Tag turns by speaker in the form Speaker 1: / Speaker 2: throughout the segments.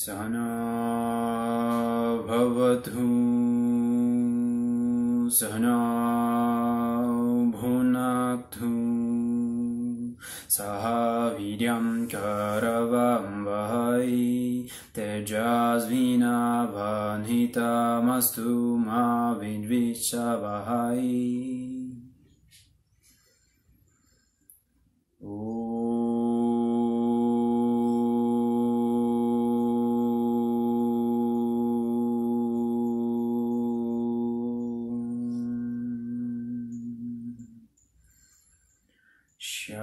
Speaker 1: Sahana bhavatu sahana bhunaktu saha vidyam karavam vahai tejasvinavadhitamastu ma vidvishavahai. Shanti,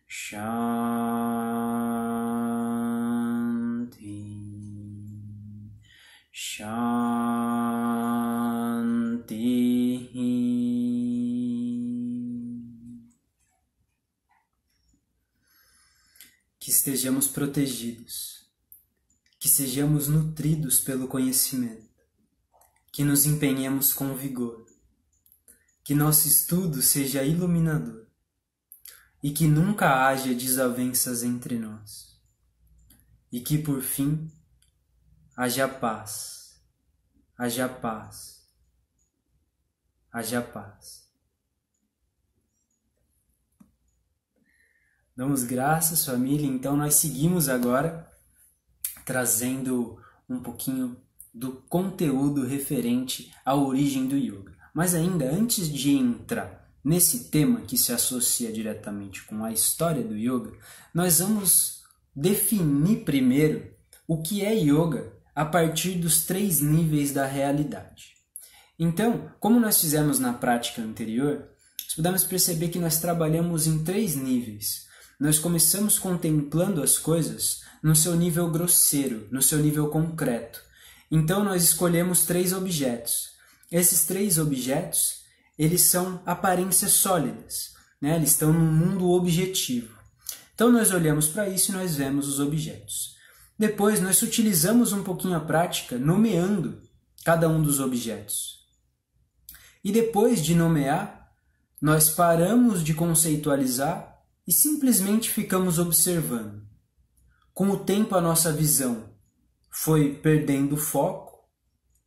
Speaker 1: Shanti. Que estejamos protegidos, que sejamos nutridos pelo conhecimento, que nos empenhemos com vigor, que nosso estudo seja iluminador e que nunca haja desavenças entre nós, e que, por fim, haja paz, haja paz, haja paz. Damos graças, família. Então nós seguimos agora trazendo um pouquinho do conteúdo referente à origem do yoga. Mas ainda antes de entrar nesse tema que se associa diretamente com a história do yoga, nós vamos definir primeiro o que é yoga a partir dos 3 níveis da realidade. Então, como nós fizemos na prática anterior, nós podemos perceber que nós trabalhamos em 3 níveis. Nós começamos contemplando as coisas no seu nível grosseiro, no seu nível concreto. Então nós escolhemos 3 objetos. Esses 3 objetos, eles são aparências sólidas, né? Eles estão no mundo objetivo. Então nós olhamos para isso e nós vemos os objetos. Depois nós utilizamos um pouquinho a prática nomeando cada um dos objetos. E depois de nomear, nós paramos de conceitualizar e simplesmente ficamos observando. Com o tempo a nossa visão foi perdendo o foco,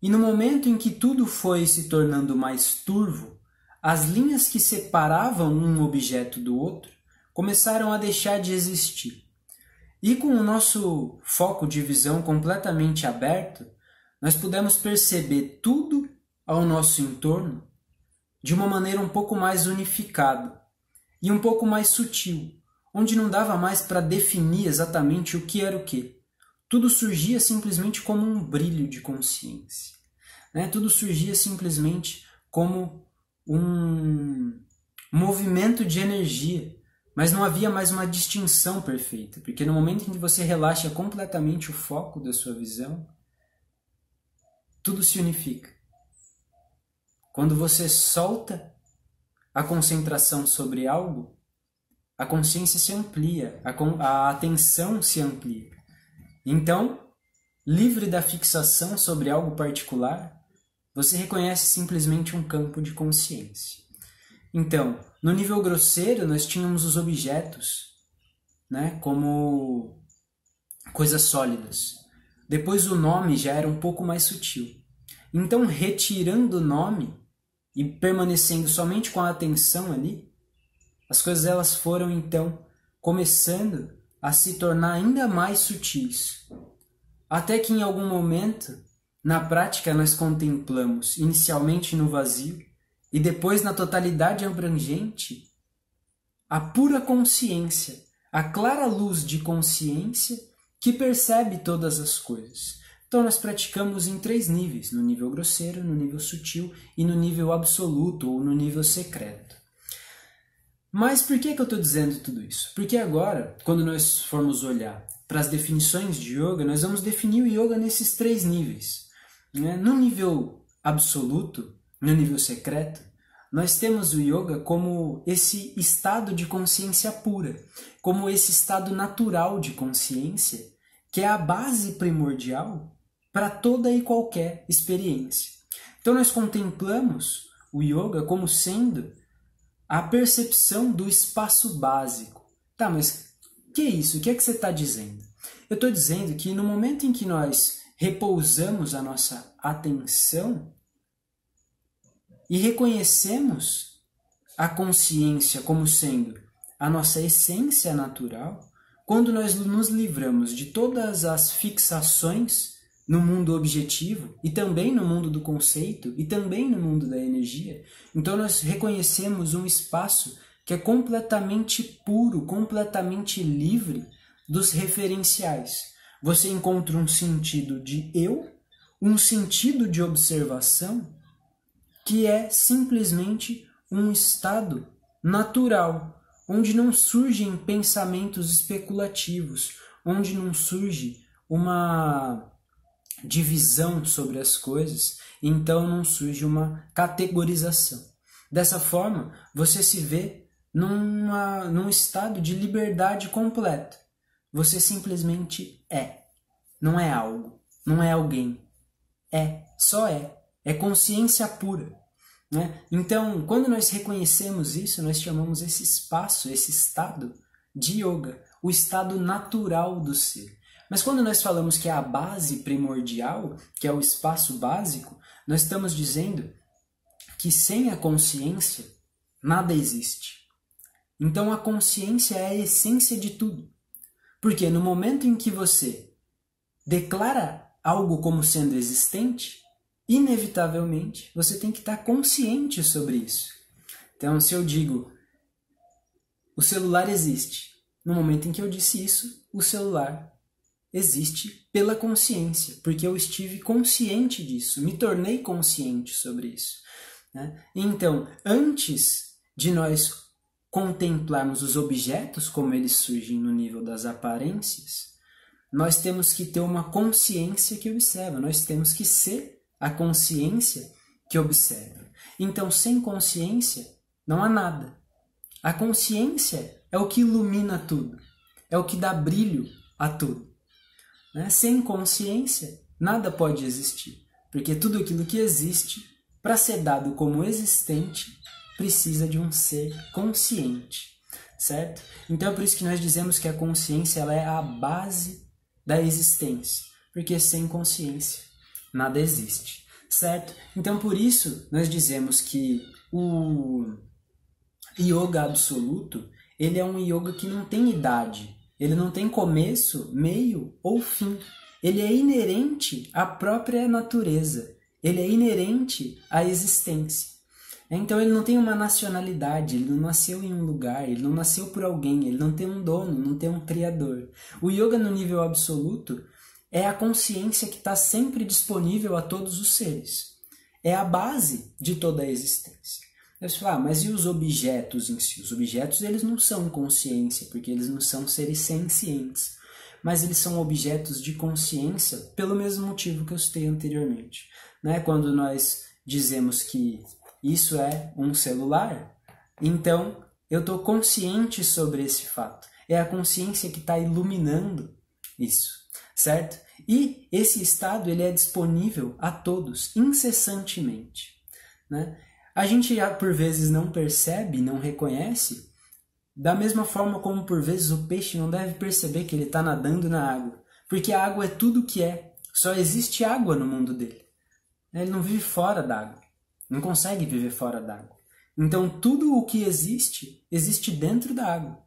Speaker 1: e no momento em que tudo foi se tornando mais turvo, as linhas que separavam um objeto do outro começaram a deixar de existir. E com o nosso foco de visão completamente aberto, nós pudemos perceber tudo ao nosso entorno de uma maneira um pouco mais unificada e um pouco mais sutil, onde não dava mais para definir exatamente o que era o que. Tudo surgia simplesmente como um brilho de consciência, né? Tudo surgia simplesmente como um movimento de energia, mas não havia mais uma distinção perfeita, porque no momento em que você relaxa completamente o foco da sua visão, tudo se unifica. Quando você solta a concentração sobre algo, a consciência se amplia, a atenção se amplia. Então, livre da fixação sobre algo particular, você reconhece simplesmente um campo de consciência. Então, no nível grosseiro, nós tínhamos os objetos, né, como coisas sólidas. Depois o nome já era um pouco mais sutil. Então, retirando o nome e permanecendo somente com a atenção ali, as coisas elas foram então começando a se tornar ainda mais sutis. Até que em algum momento, na prática, nós contemplamos inicialmente no vazio e depois na totalidade abrangente a pura consciência, a clara luz de consciência que percebe todas as coisas. Então nós praticamos em 3 níveis, no nível grosseiro, no nível sutil e no nível absoluto ou no nível secreto. Mas por que eu estou dizendo tudo isso? Porque agora, quando nós formos olhar para as definições de yoga, nós vamos definir o yoga nesses 3 níveis. No nível absoluto, no nível secreto, nós temos o yoga como esse estado de consciência pura, como esse estado natural de consciência, que é a base primordial para toda e qualquer experiência. Então nós contemplamos o yoga como sendo a percepção do espaço básico. Tá, mas que é isso? O que é que você está dizendo? Eu estou dizendo que no momento em que nós repousamos a nossa atenção e reconhecemos a consciência como sendo a nossa essência natural, quando nós nos livramos de todas as fixações no mundo objetivo e também no mundo do conceito e também no mundo da energia, então nós reconhecemos um espaço que é completamente puro, completamente livre dos referenciais. Você encontra um sentido de eu, um sentido de observação, que é simplesmente um estado natural, onde não surgem pensamentos especulativos, onde não surge uma divisão sobre as coisas, então não surge uma categorização. Dessa forma, você se vê num estado de liberdade completa. Você simplesmente é. Não é algo, não é alguém. É, só é. É consciência pura. Né? Então, quando nós reconhecemos isso, nós chamamos esse espaço, esse estado de yoga, o estado natural do ser. Mas quando nós falamos que é a base primordial, que é o espaço básico, nós estamos dizendo que sem a consciência, nada existe. Então a consciência é a essência de tudo. Porque no momento em que você declara algo como sendo existente, inevitavelmente você tem que estar consciente sobre isso. Então, se eu digo, o celular existe, no momento em que eu disse isso, o celular existe pela consciência, porque eu estive consciente disso, me tornei consciente sobre isso. Né? Então, antes de nós contemplarmos os objetos como eles surgem no nível das aparências, nós temos que ter uma consciência que observa, nós temos que ser a consciência que observa. Então, sem consciência, não há nada. A consciência é o que ilumina tudo, é o que dá brilho a tudo. Né? Sem consciência, nada pode existir, porque tudo aquilo que existe, para ser dado como existente, precisa de um ser consciente, certo? Então é por isso que nós dizemos que a consciência ela é a base da existência, porque sem consciência nada existe, certo? Então por isso nós dizemos que o yoga absoluto, ele é um yoga que não tem idade, ele não tem começo, meio ou fim, ele é inerente à própria natureza, ele é inerente à existência. Então ele não tem uma nacionalidade, ele não nasceu em um lugar, ele não nasceu por alguém, ele não tem um dono, não tem um criador. O yoga no nível absoluto é a consciência que está sempre disponível a todos os seres. É a base de toda a existência. Você fala, mas e os objetos em si? Os objetos eles não são consciência, porque eles não são seres sencientes. Mas eles são objetos de consciência pelo mesmo motivo que eu citei anteriormente. Né? Quando nós dizemos que isso é um celular, então eu estou consciente sobre esse fato. É a consciência que está iluminando isso, certo? E esse estado ele é disponível a todos, incessantemente. Né? A gente por vezes não percebe, não reconhece, da mesma forma como por vezes o peixe não deve perceber que ele está nadando na água, porque a água é tudo o que é, só existe água no mundo dele. Ele não vive fora d'água, não consegue viver fora d'água. Então tudo o que existe, existe dentro da água.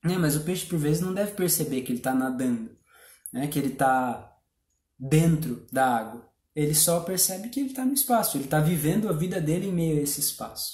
Speaker 1: Mas o peixe por vezes não deve perceber que ele está nadando, que ele está dentro da água. Ele só percebe que ele está no espaço, ele está vivendo a vida dele em meio a esse espaço.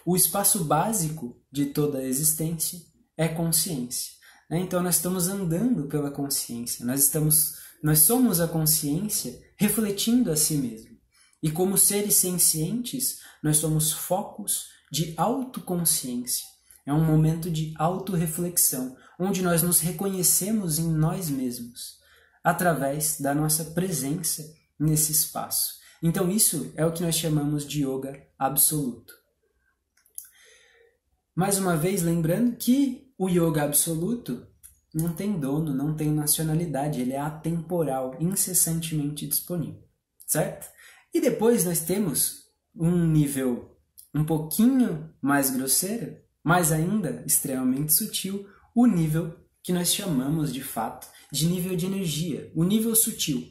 Speaker 1: O espaço básico de toda a existência é consciência. Então nós estamos andando pela consciência, nós somos a consciência refletindo a si mesmo. E como seres sencientes, nós somos focos de autoconsciência. É um momento de autorreflexão, onde nós nos reconhecemos em nós mesmos, através da nossa presença nesse espaço. Então isso é o que nós chamamos de yoga absoluto. Mais uma vez, lembrando que o yoga absoluto não tem dono, não tem nacionalidade, ele é atemporal, incessantemente disponível, certo? E depois nós temos um nível um pouquinho mais grosseira, mas ainda extremamente sutil, o nível que nós chamamos de fato de nível de energia, o nível sutil.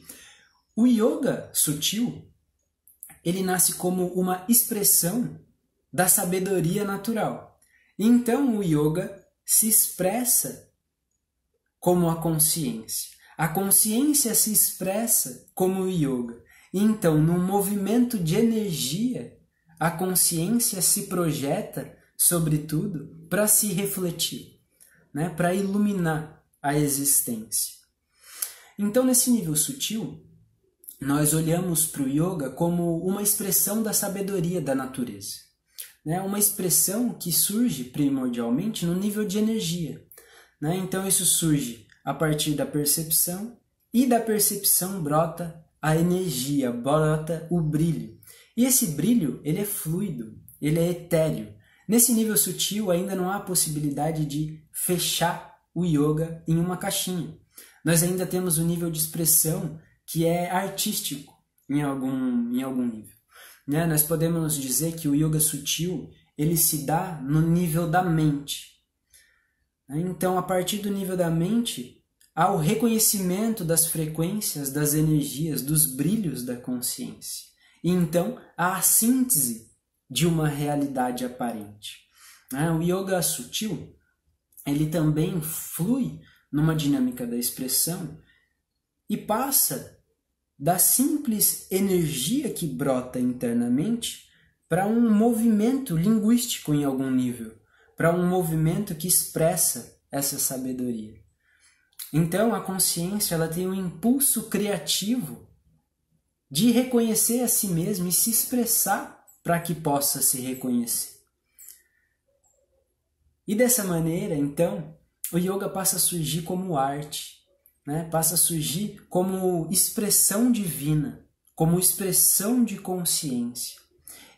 Speaker 1: O yoga sutil, ele nasce como uma expressão da sabedoria natural. Então o yoga se expressa como a consciência. A consciência se expressa como o yoga. Então, num movimento de energia, a consciência se projeta sobre tudo para se refletir, né? Para iluminar a existência. Então, nesse nível sutil, nós olhamos para o yoga como uma expressão da sabedoria da natureza, né? Uma expressão que surge primordialmente no nível de energia, né? Então, isso surge a partir da percepção, e da percepção brota a energia, brota o brilho. E esse brilho, ele é fluido, ele é etéreo. Nesse nível sutil ainda não há possibilidade de fechar o yoga em uma caixinha. Nós ainda temos um nível de expressão que é artístico em algum nível, né? Nós podemos dizer que o yoga sutil, ele se dá no nível da mente. Então, a partir do nível da mente, há o reconhecimento das frequências, das energias, dos brilhos da consciência. E então, há a síntese de uma realidade aparente. O yoga sutil, ele também flui numa dinâmica da expressão e passa da simples energia que brota internamente para um movimento linguístico em algum nível, para um movimento que expressa essa sabedoria. Então, a consciência, ela tem um impulso criativo de reconhecer a si mesma e se expressar para que possa se reconhecer. E dessa maneira, então, o yoga passa a surgir como arte, né? Passa a surgir como expressão divina, como expressão de consciência.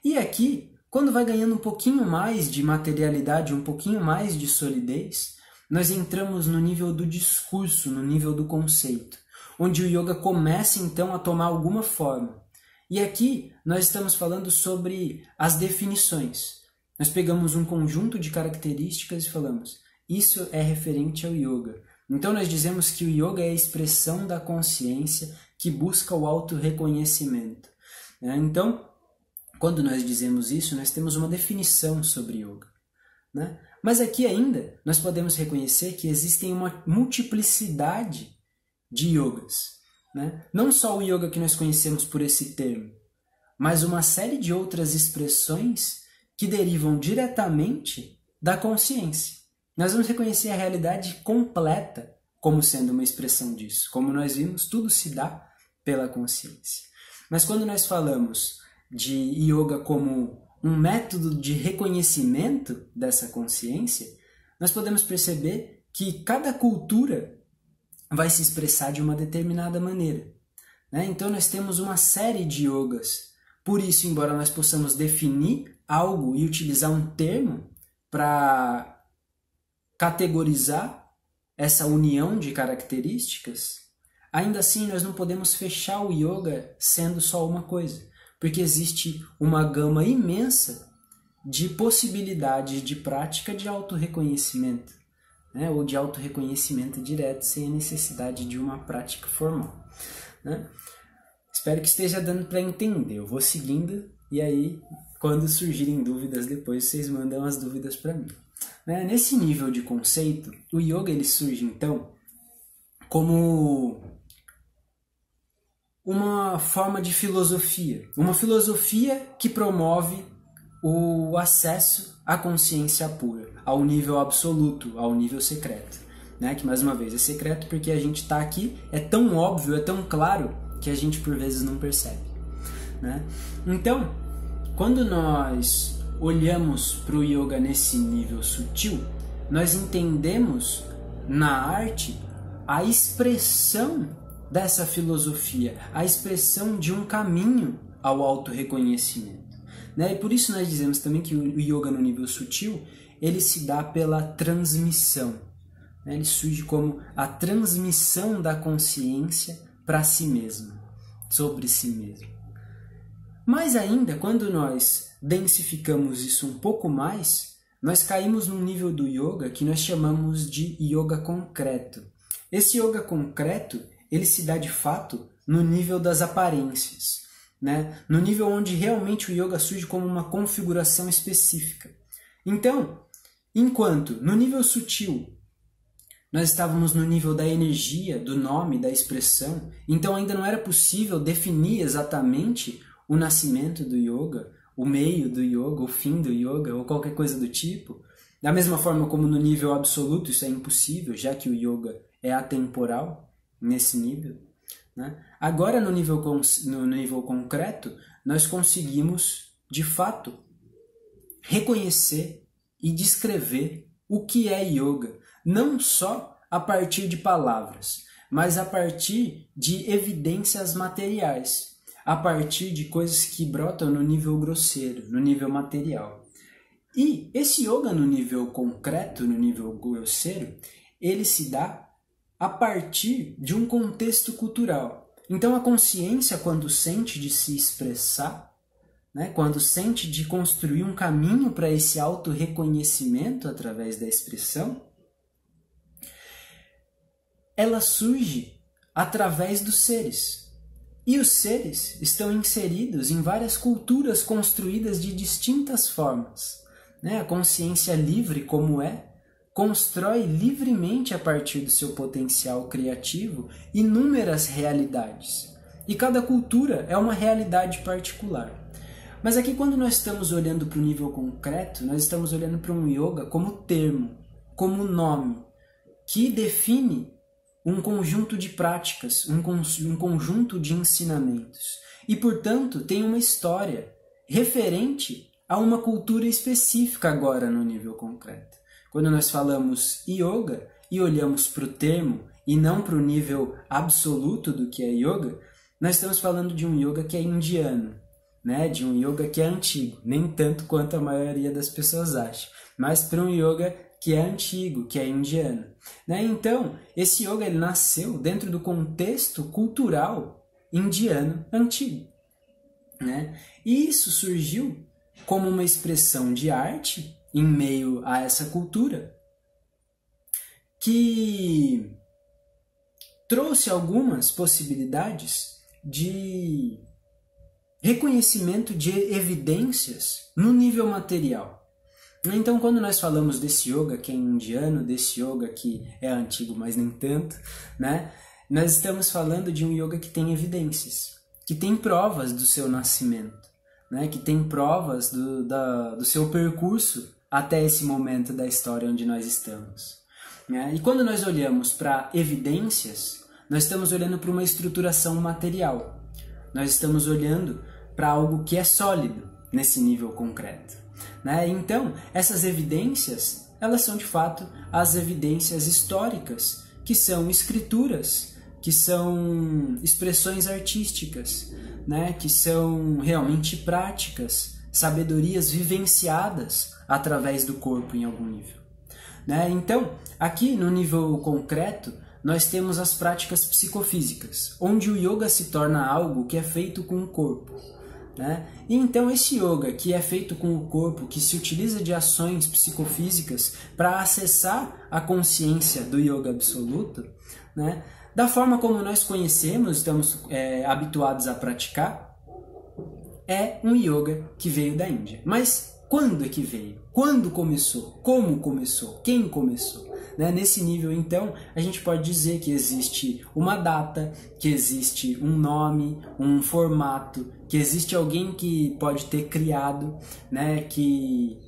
Speaker 1: E aqui, quando vai ganhando um pouquinho mais de materialidade, um pouquinho mais de solidez, nós entramos no nível do discurso, no nível do conceito, onde o yoga começa então a tomar alguma forma. E aqui nós estamos falando sobre as definições. Nós pegamos um conjunto de características e falamos, isso é referente ao yoga. Então nós dizemos que o yoga é a expressão da consciência que busca o autorreconhecimento. Então, quando nós dizemos isso, nós temos uma definição sobre yoga, né? Mas aqui ainda nós podemos reconhecer que existem uma multiplicidade de yogas, né? Não só o yoga que nós conhecemos por esse termo, mas uma série de outras expressões que derivam diretamente da consciência. Nós vamos reconhecer a realidade completa como sendo uma expressão disso. Como nós vimos, tudo se dá pela consciência. Mas quando nós falamos de yoga como um método de reconhecimento dessa consciência, nós podemos perceber que cada cultura vai se expressar de uma determinada maneira, né? Então nós temos uma série de yogas. Por isso, embora nós possamos definir algo e utilizar um termo para categorizar essa união de características, ainda assim nós não podemos fechar o yoga sendo só uma coisa, porque existe uma gama imensa de possibilidades de prática de autorreconhecimento, né? Ou de autorreconhecimento direto, sem a necessidade de uma prática formal, né? Espero que esteja dando para entender. Eu vou seguindo e aí, quando surgirem dúvidas depois, vocês mandam as dúvidas para mim. Nesse nível de conceito, o yoga ele surge então como uma forma de filosofia, uma filosofia que promove o acesso à consciência pura, ao nível absoluto, ao nível secreto, né? Que mais uma vez é secreto porque a gente está aqui, é tão óbvio, é tão claro que a gente por vezes não percebe, né? Então, quando nós olhamos para o yoga nesse nível sutil, nós entendemos na arte a expressão dessa filosofia, a expressão de um caminho ao autorreconhecimento, né? E por isso nós dizemos também que o yoga no nível sutil, ele se dá pela transmissão, né? Ele surge como a transmissão da consciência para si mesmo, sobre si mesmo. Mais ainda, quando nós densificamos isso um pouco mais, nós caímos num nível do yoga que nós chamamos de yoga concreto. Esse yoga concreto, ele se dá de fato no nível das aparências, né? No nível onde realmente o yoga surge como uma configuração específica. Então, enquanto no nível sutil nós estávamos no nível da energia, do nome, da expressão, então ainda não era possível definir exatamente o nascimento do yoga, o meio do yoga, o fim do yoga ou qualquer coisa do tipo. Da mesma forma como no nível absoluto isso é impossível, já que o yoga é atemporal nesse nível, né? Agora no nível concreto nós conseguimos de fato reconhecer e descrever o que é yoga, não só a partir de palavras, mas a partir de evidências materiais, a partir de coisas que brotam no nível grosseiro, no nível material. E esse yoga no nível concreto, no nível grosseiro, ele se dá a partir de um contexto cultural. Então a consciência, quando sente de se expressar, né, quando sente de construir um caminho para esse auto-reconhecimento através da expressão, ela surge através dos seres. E os seres estão inseridos em várias culturas construídas de distintas formas, né? A consciência livre, como é, constrói livremente a partir do seu potencial criativo inúmeras realidades. E cada cultura é uma realidade particular. Mas aqui, quando nós estamos olhando para o nível concreto, nós estamos olhando para um yoga como termo, como nome, que define um conjunto de práticas, um conjunto de ensinamentos. E, portanto, tem uma história referente a uma cultura específica agora no nível concreto. Quando nós falamos yoga e olhamos para o termo e não para o nível absoluto do que é yoga, nós estamos falando de um yoga que é indiano, né? De um yoga que é antigo, nem tanto quanto a maioria das pessoas acha, mas para um yoga que é antigo, que é indiano, né? Então, esse yoga ele nasceu dentro do contexto cultural indiano antigo, né? E isso surgiu como uma expressão de arte em meio a essa cultura que trouxe algumas possibilidades de reconhecimento de evidências no nível material. Então, quando nós falamos desse yoga que é indiano, desse yoga que é antigo, mas nem tanto, né? Nós estamos falando de um yoga que tem evidências, que tem provas do seu nascimento, né? Que tem provas do seu percurso até esse momento da história onde nós estamos, né? E quando nós olhamos para evidências, nós estamos olhando para uma estruturação material. Nós estamos olhando para algo que é sólido nesse nível concreto, né? Então, essas evidências, elas são de fato as evidências históricas, que são escrituras, que são expressões artísticas, né? Que são realmente práticas, sabedorias vivenciadas através do corpo em algum nível, né? Então, aqui no nível concreto, nós temos as práticas psicofísicas, onde o yoga se torna algo que é feito com o corpo, né? E então esse yoga que é feito com o corpo, que se utiliza de ações psicofísicas para acessar a consciência do yoga absoluto, né? Da forma como nós conhecemos, estamos habituados a praticar, é um yoga que veio da Índia. Mas quando é que veio? Quando começou? Como começou? Quem começou? Né? Nesse nível, então, a gente pode dizer que existe uma data, que existe um nome, um formato, que existe alguém que pode ter criado, né? Que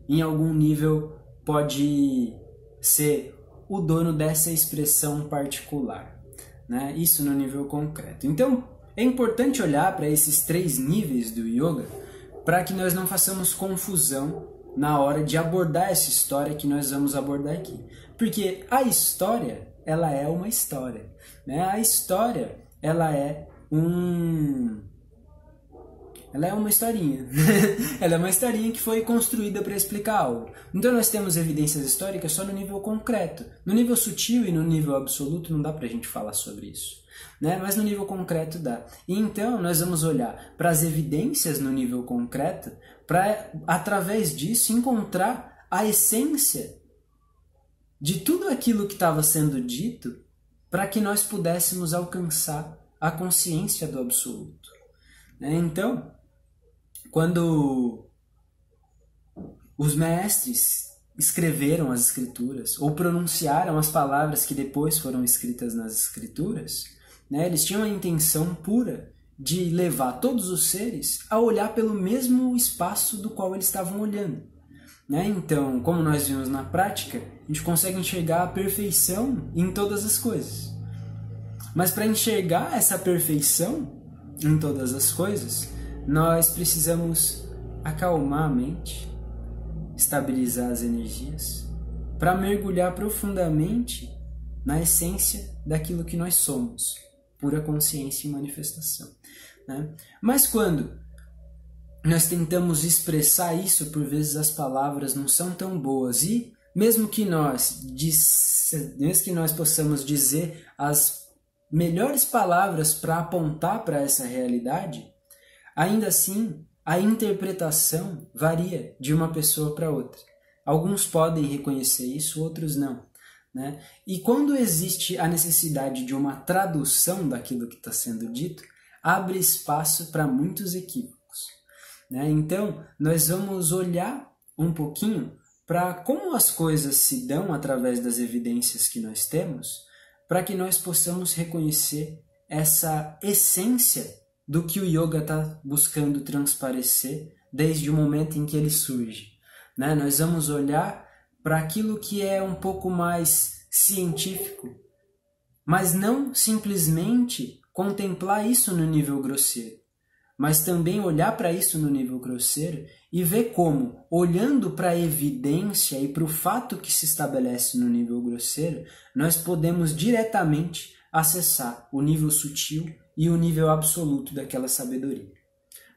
Speaker 1: em algum nível pode ser o dono dessa expressão particular, né? Isso no nível concreto. Então, é importante olhar para esses 3 níveis do yoga para que nós não façamos confusão na hora de abordar essa história que nós vamos abordar aqui. Porque a história, ela é uma história, né? A história, ela é Ela é uma historinha. Ela é uma historinha que foi construída para explicar algo. Então nós temos evidências históricas só no nível concreto. No nível sutil e no nível absoluto não dá para a gente falar sobre isso, né? Mas no nível concreto dá. E então nós vamos olhar para as evidências no nível concreto para, através disso, encontrar a essência de tudo aquilo que estava sendo dito para que nós pudéssemos alcançar a consciência do absoluto. Então, quando os mestres escreveram as escrituras ou pronunciaram as palavras que depois foram escritas nas escrituras, né, eles tinham a intenção pura de levar todos os seres a olhar pelo mesmo espaço do qual eles estavam olhando, né? Então, como nós vimos na prática, a gente consegue enxergar a perfeição em todas as coisas. Mas para enxergar essa perfeição em todas as coisas, nós precisamos acalmar a mente, estabilizar as energias, para mergulhar profundamente na essência daquilo que nós somos, pura consciência e manifestação, né? Mas quando nós tentamos expressar isso, por vezes as palavras não são tão boas, e mesmo que nós possamos dizer as melhores palavras para apontar para essa realidade, ainda assim a interpretação varia de uma pessoa para outra. Alguns podem reconhecer isso, outros não, né? E quando existe a necessidade de uma tradução daquilo que está sendo dito, abre espaço para muitos equívocos, né? Então, nós vamos olhar um pouquinho para como as coisas se dão através das evidências que nós temos, para que nós possamos reconhecer essa essência do que o yoga está buscando transparecer desde o momento em que ele surge, né? Nós vamos olhar para aquilo que é um pouco mais científico, mas não simplesmente contemplar isso no nível grosseiro, mas também olhar para isso no nível grosseiro e ver como, olhando para a evidência e para o fato que se estabelece no nível grosseiro, nós podemos diretamente acessar o nível sutil e o nível absoluto daquela sabedoria.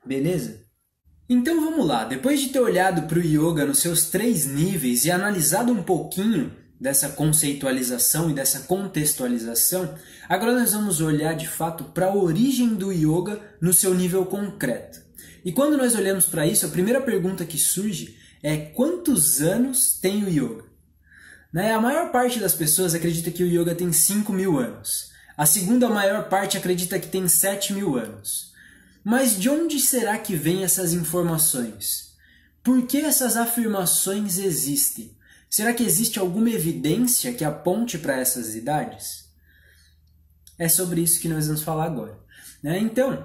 Speaker 1: Beleza? Então vamos lá, depois de ter olhado para o yoga nos seus 3 níveis e analisado um pouquinho dessa conceitualização e dessa contextualização, agora nós vamos olhar de fato para a origem do yoga no seu nível concreto. E quando nós olhamos para isso, a primeira pergunta que surge é: quantos anos tem o yoga? Né? A maior parte das pessoas acredita que o yoga tem 5.000 anos. A segunda maior parte acredita que tem 7.000 anos. Mas de onde será que vêm essas informações? Por que essas afirmações existem? Será que existe alguma evidência que aponte para essas idades? É sobre isso que nós vamos falar agora, né? Então,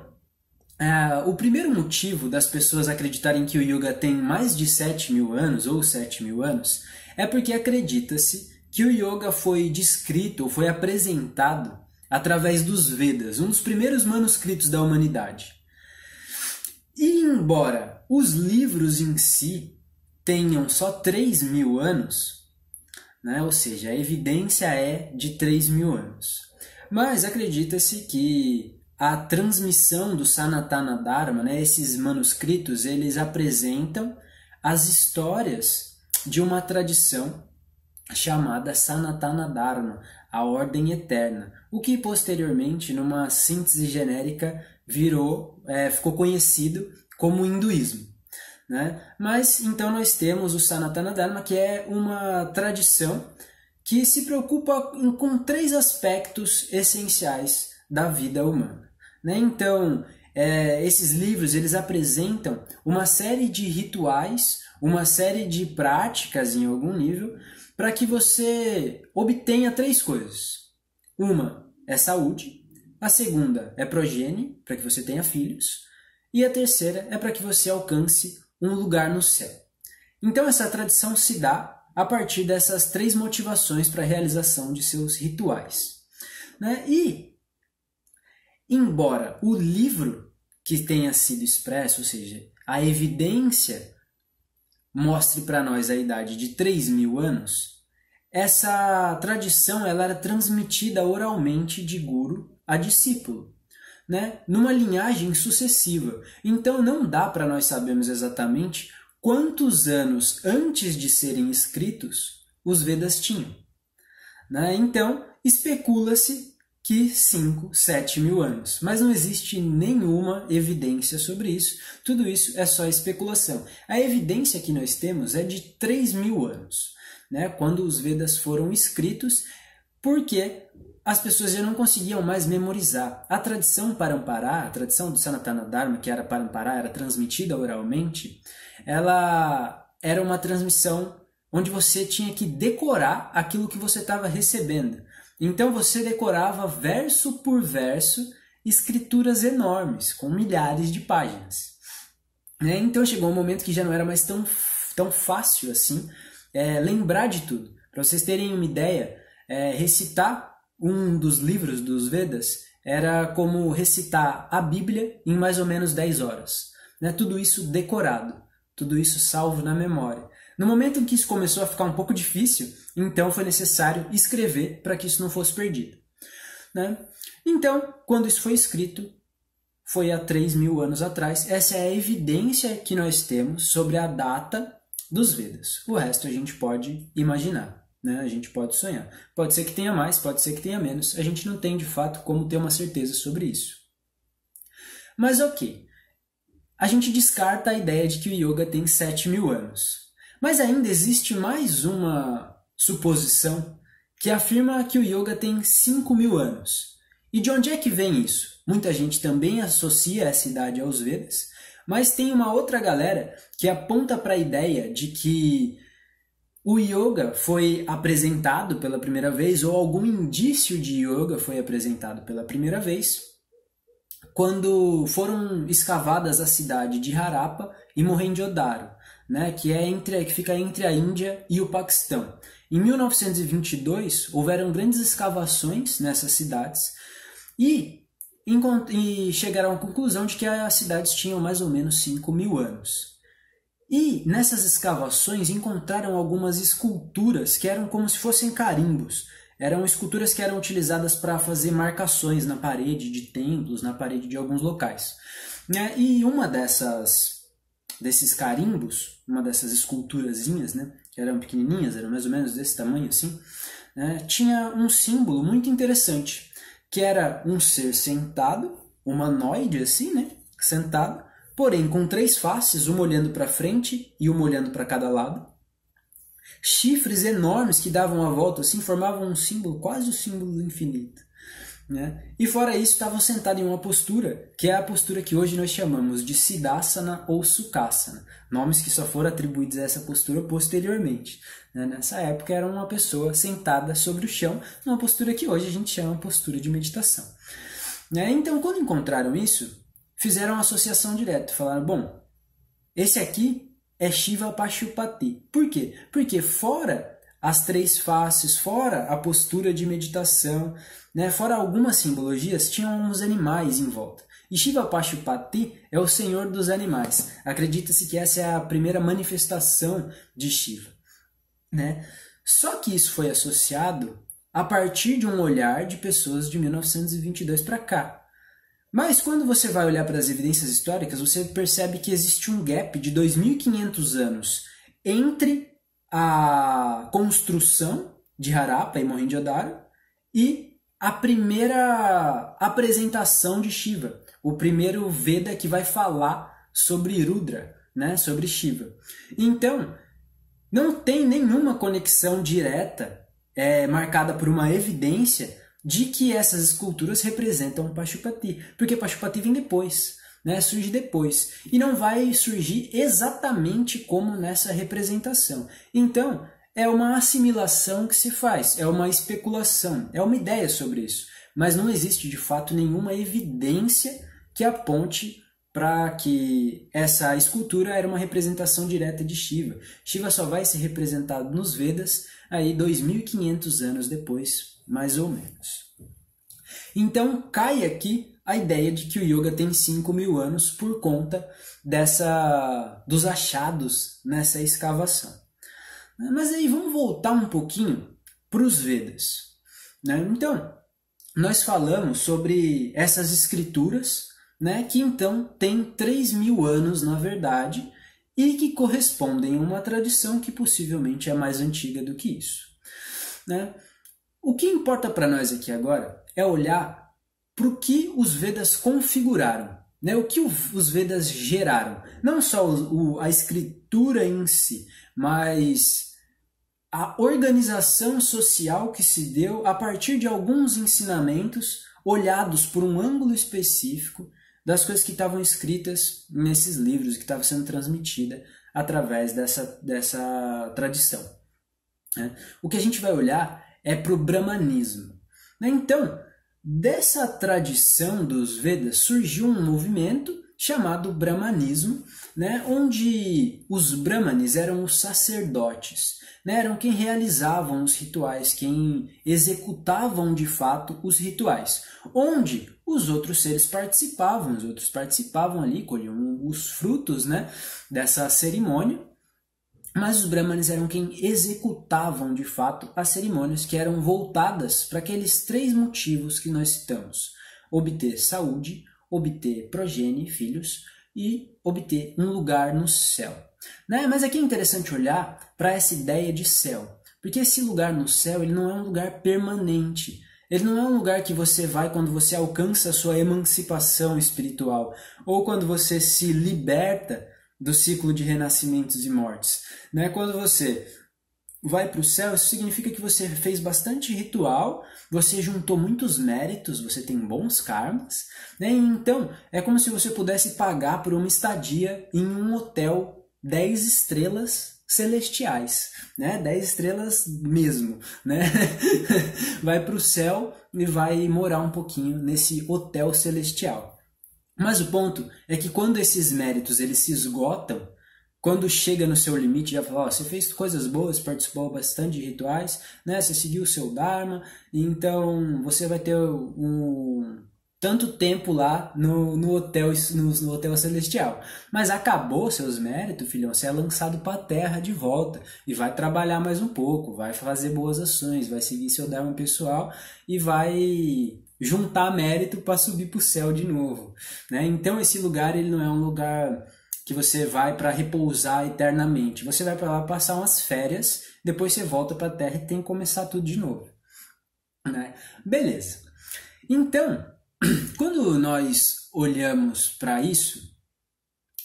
Speaker 1: o primeiro motivo das pessoas acreditarem que o yoga tem mais de 7.000 anos ou 7.000 anos é porque acredita-se que o yoga foi descrito ou foi apresentado através dos Vedas, um dos primeiros manuscritos da humanidade. E embora os livros em si tenham só 3.000 anos, né? Ou seja, a evidência é de 3.000 anos. Mas acredita-se que a transmissão do Sanatana Dharma, né? Esses manuscritos, eles apresentam as histórias de uma tradição chamada Sanatana Dharma, a ordem eterna, o que posteriormente, numa síntese genérica, ficou conhecido como hinduísmo, né? Mas então nós temos o Sanatana Dharma, que é uma tradição que se preocupa com 3 aspectos essenciais da vida humana, né? Então, esses livros eles apresentam uma série de rituais, uma série de práticas em algum nível, para que você obtenha 3 coisas. Uma é saúde, a segunda é progênie, para que você tenha filhos, e a terceira é para que você alcance um lugar no céu. Então essa tradição se dá a partir dessas 3 motivações para a realização de seus rituais, né? E, embora o livro que tenha sido expresso, ou seja, a evidência mostre para nós a idade de 3.000 anos, essa tradição ela era transmitida oralmente de guru a discípulo. né, numa linhagem sucessiva. Então não dá para nós sabermos exatamente quantos anos antes de serem escritos os Vedas tinham, né? Então especula-se que 5, 7 mil anos, mas não existe nenhuma evidência sobre isso. Tudo isso é só especulação. A evidência que nós temos é de 3 mil anos, né, quando os Vedas foram escritos, porque as pessoas já não conseguiam mais memorizar. A tradição Parampara, a tradição do Sanatana Dharma, que era Parampara, era transmitida oralmente, ela era uma transmissão onde você tinha que decorar aquilo que você estava recebendo. Então você decorava verso por verso escrituras enormes, com milhares de páginas. Então chegou um momento que já não era mais tão fácil assim lembrar de tudo. Para vocês terem uma ideia, recitar um dos livros dos Vedas era como recitar a Bíblia em mais ou menos 10 horas. Tudo isso decorado, tudo isso salvo na memória. No momento em que isso começou a ficar um pouco difícil, então foi necessário escrever para que isso não fosse perdido, né? Então, quando isso foi escrito, foi há 3 mil anos atrás. Essa é a evidência que nós temos sobre a data dos Vedas. O resto a gente pode imaginar, né? A gente pode sonhar. Pode ser que tenha mais, pode ser que tenha menos. A gente não tem, de fato, como ter uma certeza sobre isso. Mas ok, a gente descarta a ideia de que o yoga tem 7 mil anos. Mas ainda existe mais uma suposição que afirma que o yoga tem 5 mil anos. E de onde é que vem isso? Muita gente também associa essa idade aos Vedas, mas tem uma outra galera que aponta para a ideia de que o yoga foi apresentado pela primeira vez, ou algum indício de yoga foi apresentado pela primeira vez, quando foram escavadas a cidade de Harappa e Mohenjo-daro, né, que fica entre a Índia e o Paquistão. Em 1922, houveram grandes escavações nessas cidades e chegaram à conclusão de que as cidades tinham mais ou menos 5 mil anos. E nessas escavações encontraram algumas esculturas que eram como se fossem carimbos. Eram esculturas que eram utilizadas para fazer marcações na parede de templos, na parede de alguns locais. E uma desses carimbos, uma dessas esculturazinhas, né, que eram pequenininhas, eram mais ou menos desse tamanho assim, né, tinha um símbolo muito interessante, que era um ser sentado, humanoide assim, né, sentado, porém com 3 faces, uma olhando para frente e uma olhando para cada lado. Chifres enormes que davam a volta assim, formavam um símbolo, quase o símbolo do infinito, né? E fora isso, estavam sentados em uma postura, que é a postura que hoje nós chamamos de Siddhasana ou Sukhasana, nomes que só foram atribuídos a essa postura posteriormente, né? Nessa época era uma pessoa sentada sobre o chão, numa postura que hoje a gente chama postura de meditação, né? Então, quando encontraram isso, fizeram uma associação direta, falaram, bom, esse aqui é Shiva Pashupati. Por quê? Porque fora as 3 faces, fora a postura de meditação, né, fora algumas simbologias, tinham uns animais em volta. E Shiva Pashupati é o senhor dos animais. Acredita-se que essa é a primeira manifestação de Shiva, né? Só que isso foi associado a partir de um olhar de pessoas de 1922 para cá. Mas quando você vai olhar para as evidências históricas, você percebe que existe um gap de 2.500 anos entre a construção de Harappa e Mohenjo-daro e a primeira apresentação de Shiva, o primeiro Veda que vai falar sobre Rudra, né, sobre Shiva. Então, não tem nenhuma conexão direta marcada por uma evidência de que essas esculturas representam Pashupati, porque Pashupati vem depois, né? Surge depois, e não vai surgir exatamente como nessa representação. Então, é uma assimilação que se faz, é uma especulação, é uma ideia sobre isso, mas não existe de fato nenhuma evidência que aponte para que essa escultura era uma representação direta de Shiva. Shiva só vai ser representado nos Vedas aí 2.500 anos depois, mais ou menos. Então cai aqui a ideia de que o yoga tem 5 mil anos por conta dos achados nessa escavação. Mas aí vamos voltar um pouquinho para os Vedas, né? Então, nós falamos sobre essas escrituras, né, que então têm 3.000 anos, na verdade, e que correspondem a uma tradição que possivelmente é mais antiga do que isso, né? O que importa para nós aqui agora é olhar para o que os Vedas configuraram, né? O que os Vedas geraram. Não só a escritura em si, mas a organização social que se deu a partir de alguns ensinamentos olhados por um ângulo específico das coisas que estavam escritas nesses livros, que estava sendo transmitida através dessa tradição, né? O que a gente vai olhar é para o brahmanismo, né? Então, dessa tradição dos Vedas surgiu um movimento chamado brahmanismo, né? Onde os brahmanes eram os sacerdotes, né? Eram quem realizavam os rituais, quem executavam de fato os rituais, onde os outros seres participavam, os outros participavam ali, colhiam os frutos, né, dessa cerimônia, mas os brahmanes eram quem executavam de fato as cerimônias, que eram voltadas para aqueles 3 motivos que nós citamos: obter saúde, obter progenie, filhos, e obter um lugar no céu, né? Mas aqui é interessante olhar para essa ideia de céu, porque esse lugar no céu ele não é um lugar permanente. Ele não é um lugar que você vai quando você alcança a sua emancipação espiritual, ou quando você se liberta do ciclo de renascimentos e mortes, né? Quando você vai para o céu, isso significa que você fez bastante ritual, você juntou muitos méritos, você tem bons karmas, né? Então, é como se você pudesse pagar por uma estadia em um hotel 10 estrelas celestiais, né? 10 estrelas mesmo, né? Vai para o céu e vai morar um pouquinho nesse hotel celestial. Mas o ponto é que quando esses méritos eles se esgotam, quando chega no seu limite, já fala, ó, você fez coisas boas, participou bastante de rituais, né? Você seguiu o seu Dharma, então você vai ter tanto tempo lá no hotel celestial. Mas acabou seus méritos, filhão, você é lançado para a terra de volta e vai trabalhar mais um pouco, vai fazer boas ações, vai seguir seu Dharma pessoal e vai juntar mérito para subir para o céu de novo, né? Então esse lugar ele não é um lugar que você vai para repousar eternamente. Você vai para lá passar umas férias, depois você volta para a Terra e tem que começar tudo de novo, né? Beleza. Então, quando nós olhamos para isso,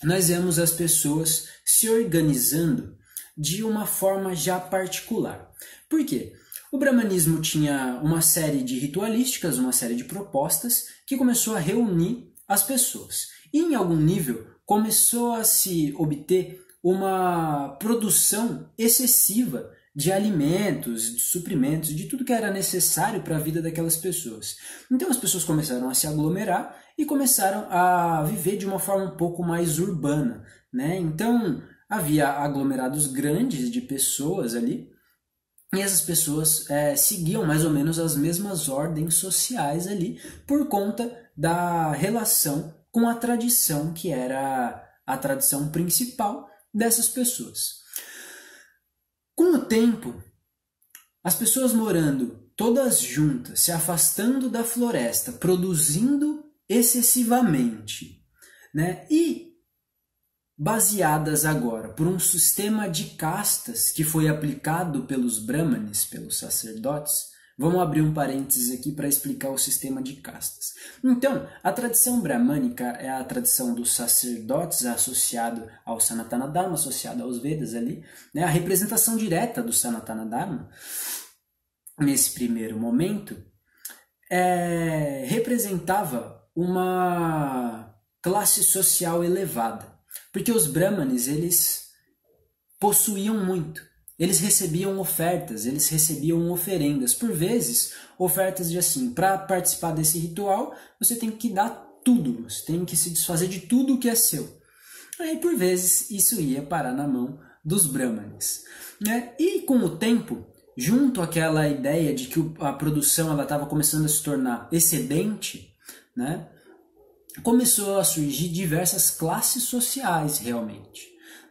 Speaker 1: nós vemos as pessoas se organizando de uma forma já particular. Por quê? O brahmanismo tinha uma série de ritualísticas, uma série de propostas que começou a reunir as pessoas. E em algum nível começou a se obter uma produção excessiva de alimentos, de suprimentos, de tudo que era necessário para a vida daquelas pessoas. Então as pessoas começaram a se aglomerar e começaram a viver de uma forma um pouco mais urbana, né? Então havia aglomerados grandes de pessoas ali, e essas pessoas seguiam mais ou menos as mesmas ordens sociais ali, por conta da relação com a tradição que era a tradição principal dessas pessoas. Com o tempo, as pessoas morando todas juntas, se afastando da floresta, produzindo excessivamente, né? E baseadas agora por um sistema de castas que foi aplicado pelos brahmanes, pelos sacerdotes. Vamos abrir um parênteses aqui para explicar o sistema de castas. Então, a tradição brahmânica é a tradição dos sacerdotes associado ao Sanatana Dharma, associado aos Vedas ali, né? A representação direta do Sanatana Dharma, nesse primeiro momento, representava uma classe social elevada. Porque os brahmanes, eles possuíam muito. Eles recebiam ofertas, eles recebiam oferendas. Por vezes, ofertas de assim, para participar desse ritual, você tem que dar tudo. Você tem que se desfazer de tudo que é seu. Aí, por vezes, isso ia parar na mão dos brahmanes, né? E com o tempo, junto àquela ideia de que a produção estava começando a se tornar excedente, né? Começou a surgir diversas classes sociais realmente.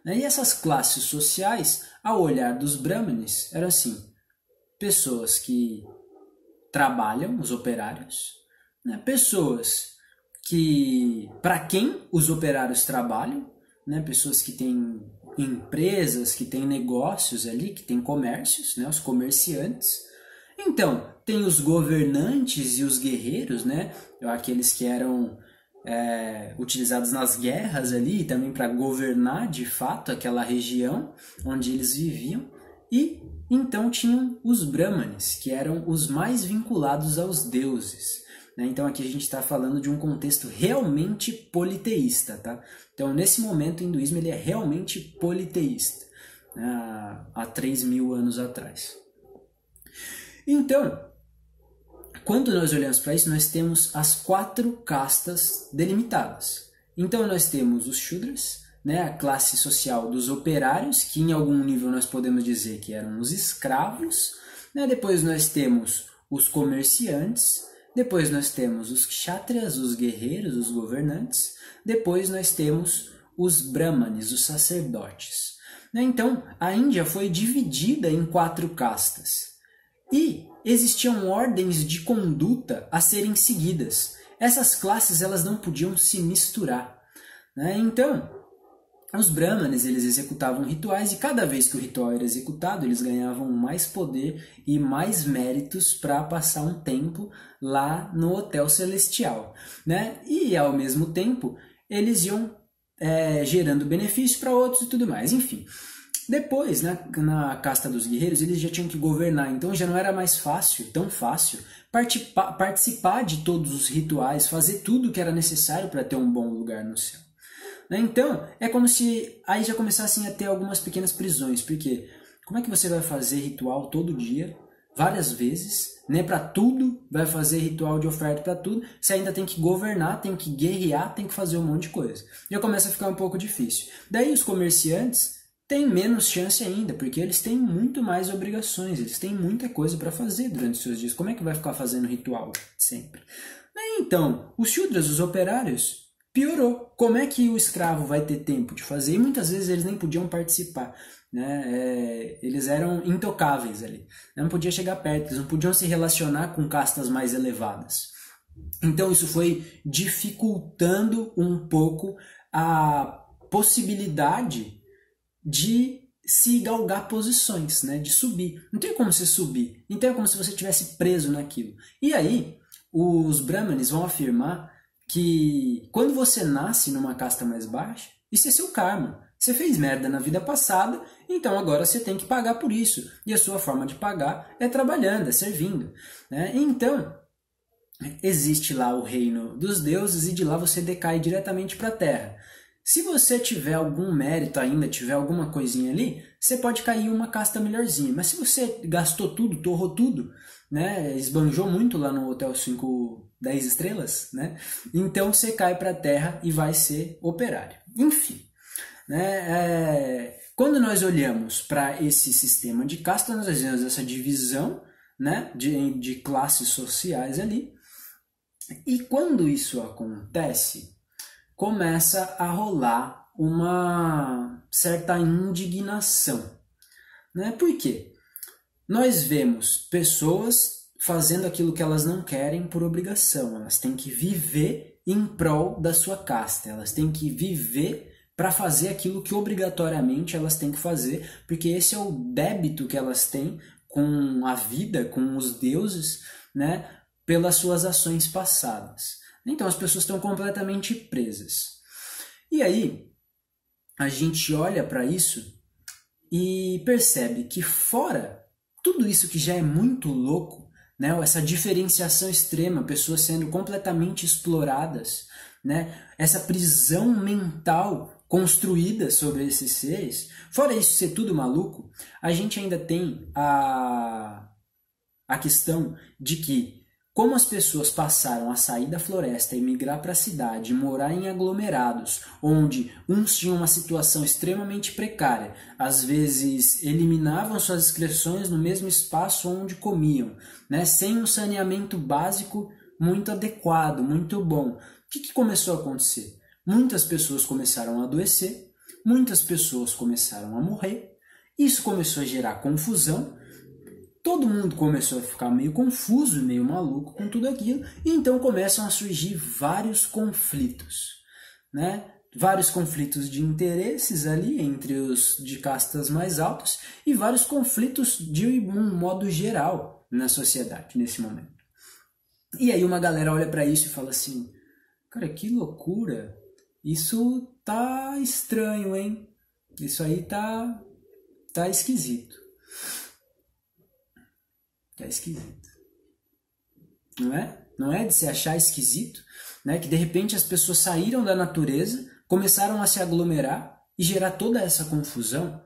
Speaker 1: E essas classes sociais, ao olhar dos brahmanes, eram assim, pessoas que trabalham, os operários, né? Pessoas para quem os operários trabalham, né? Pessoas que têm empresas, que têm negócios ali, que têm comércios, né? Os comerciantes. Então, tem os governantes e os guerreiros, né? Aqueles que eram utilizados nas guerras ali, também para governar de fato aquela região onde eles viviam. E então tinham os brahmanes, que eram os mais vinculados aos deuses. Né? Então aqui a gente está falando de um contexto realmente politeísta. Tá? Então nesse momento o hinduísmo ele é realmente politeísta, né? Há 3.000 anos atrás. Então, quando nós olhamos para isso, nós temos as 4 castas delimitadas. Então nós temos os Shudras, né, a classe social dos operários, que em algum nível nós podemos dizer que eram os escravos. Né? Depois nós temos os comerciantes, depois nós temos os kshatriyas, os guerreiros, os governantes. Depois nós temos os brahmanes, os sacerdotes. Né? Então a Índia foi dividida em 4 castas. E existiam ordens de conduta a serem seguidas. Essas classes elas não podiam se misturar. Né? Então, os brahmanes eles executavam rituais e cada vez que o ritual era executado, eles ganhavam mais poder e mais méritos para passar um tempo lá no Hotel Celestial. Né? E, ao mesmo tempo, eles iam gerando benefícios para outros e tudo mais. Enfim. Depois, na casta dos guerreiros, eles já tinham que governar, então já não era mais tão fácil, participar de todos os rituais, fazer tudo o que era necessário para ter um bom lugar no céu. Então, é como se aí já começassem a ter algumas pequenas prisões, porque como é que você vai fazer ritual todo dia, várias vezes, né, para tudo, vai fazer ritual de oferta para tudo, você ainda tem que governar, tem que guerrear, tem que fazer um monte de coisa. Já começa a ficar um pouco difícil. Daí os comerciantes tem menos chance ainda, porque eles têm muito mais obrigações, eles têm muita coisa para fazer durante os seus dias. Como é que vai ficar fazendo ritual sempre? Então, os Shudras, os operários, piorou. Como é que o escravo vai ter tempo de fazer? E muitas vezes eles nem podiam participar. Né? Eles eram intocáveis ali. Não podiam chegar perto, eles não podiam se relacionar com castas mais elevadas. Então isso foi dificultando um pouco a possibilidade de se galgar posições, né? De subir. Não tem como você subir. Então é como se você estivesse preso naquilo. E aí, os brahmanes vão afirmar que quando você nasce numa casta mais baixa, isso é seu karma. Você fez merda na vida passada, então agora você tem que pagar por isso. E a sua forma de pagar é trabalhando, é servindo. Né? Então, existe lá o reino dos deuses e de lá você decai diretamente para a terra. Se você tiver algum mérito ainda, tiver alguma coisinha ali, você pode cair em uma casta melhorzinha. Mas se você gastou tudo, torrou tudo, né, esbanjou muito lá no Hotel 10 estrelas, né, então você cai para a terra e vai ser operário. Enfim, né, quando nós olhamos para esse sistema de casta, nós vemos essa divisão, né, de classes sociais ali. E quando isso acontece, começa a rolar uma certa indignação. Né? Por quê? Nós vemos pessoas fazendo aquilo que elas não querem por obrigação. Elas têm que viver em prol da sua casta. Elas têm que viver para fazer aquilo que obrigatoriamente elas têm que fazer, porque esse é o débito que elas têm com a vida, com os deuses, né? Pelas suas ações passadas. Então as pessoas estão completamente presas. E aí a gente olha para isso e percebe que fora tudo isso que já é muito louco, né, essa diferenciação extrema, pessoas sendo completamente exploradas, né, essa prisão mental construída sobre esses seres, fora isso ser tudo maluco, a gente ainda tem a questão de que como as pessoas passaram a sair da floresta e migrar para a cidade, morar em aglomerados, onde uns tinham uma situação extremamente precária, às vezes eliminavam suas excreções no mesmo espaço onde comiam, né, sem um saneamento básico muito adequado, muito bom. O que começou a acontecer? Muitas pessoas começaram a adoecer, muitas pessoas começaram a morrer, isso começou a gerar confusão. todo mundo começou a ficar meio confuso, meio maluco com tudo aquilo, e então começam a surgir vários conflitos, né? Vários conflitos de interesses ali entre os de castas mais altas e vários conflitos de um modo geral na sociedade nesse momento. E aí uma galera olha para isso e fala assim, cara, que loucura, isso tá estranho, hein? Isso aí tá esquisito. Tá esquisito. Não é? Não é de se achar esquisito, né? Que de repente as pessoas saíram da natureza, começaram a se aglomerar e gerar toda essa confusão.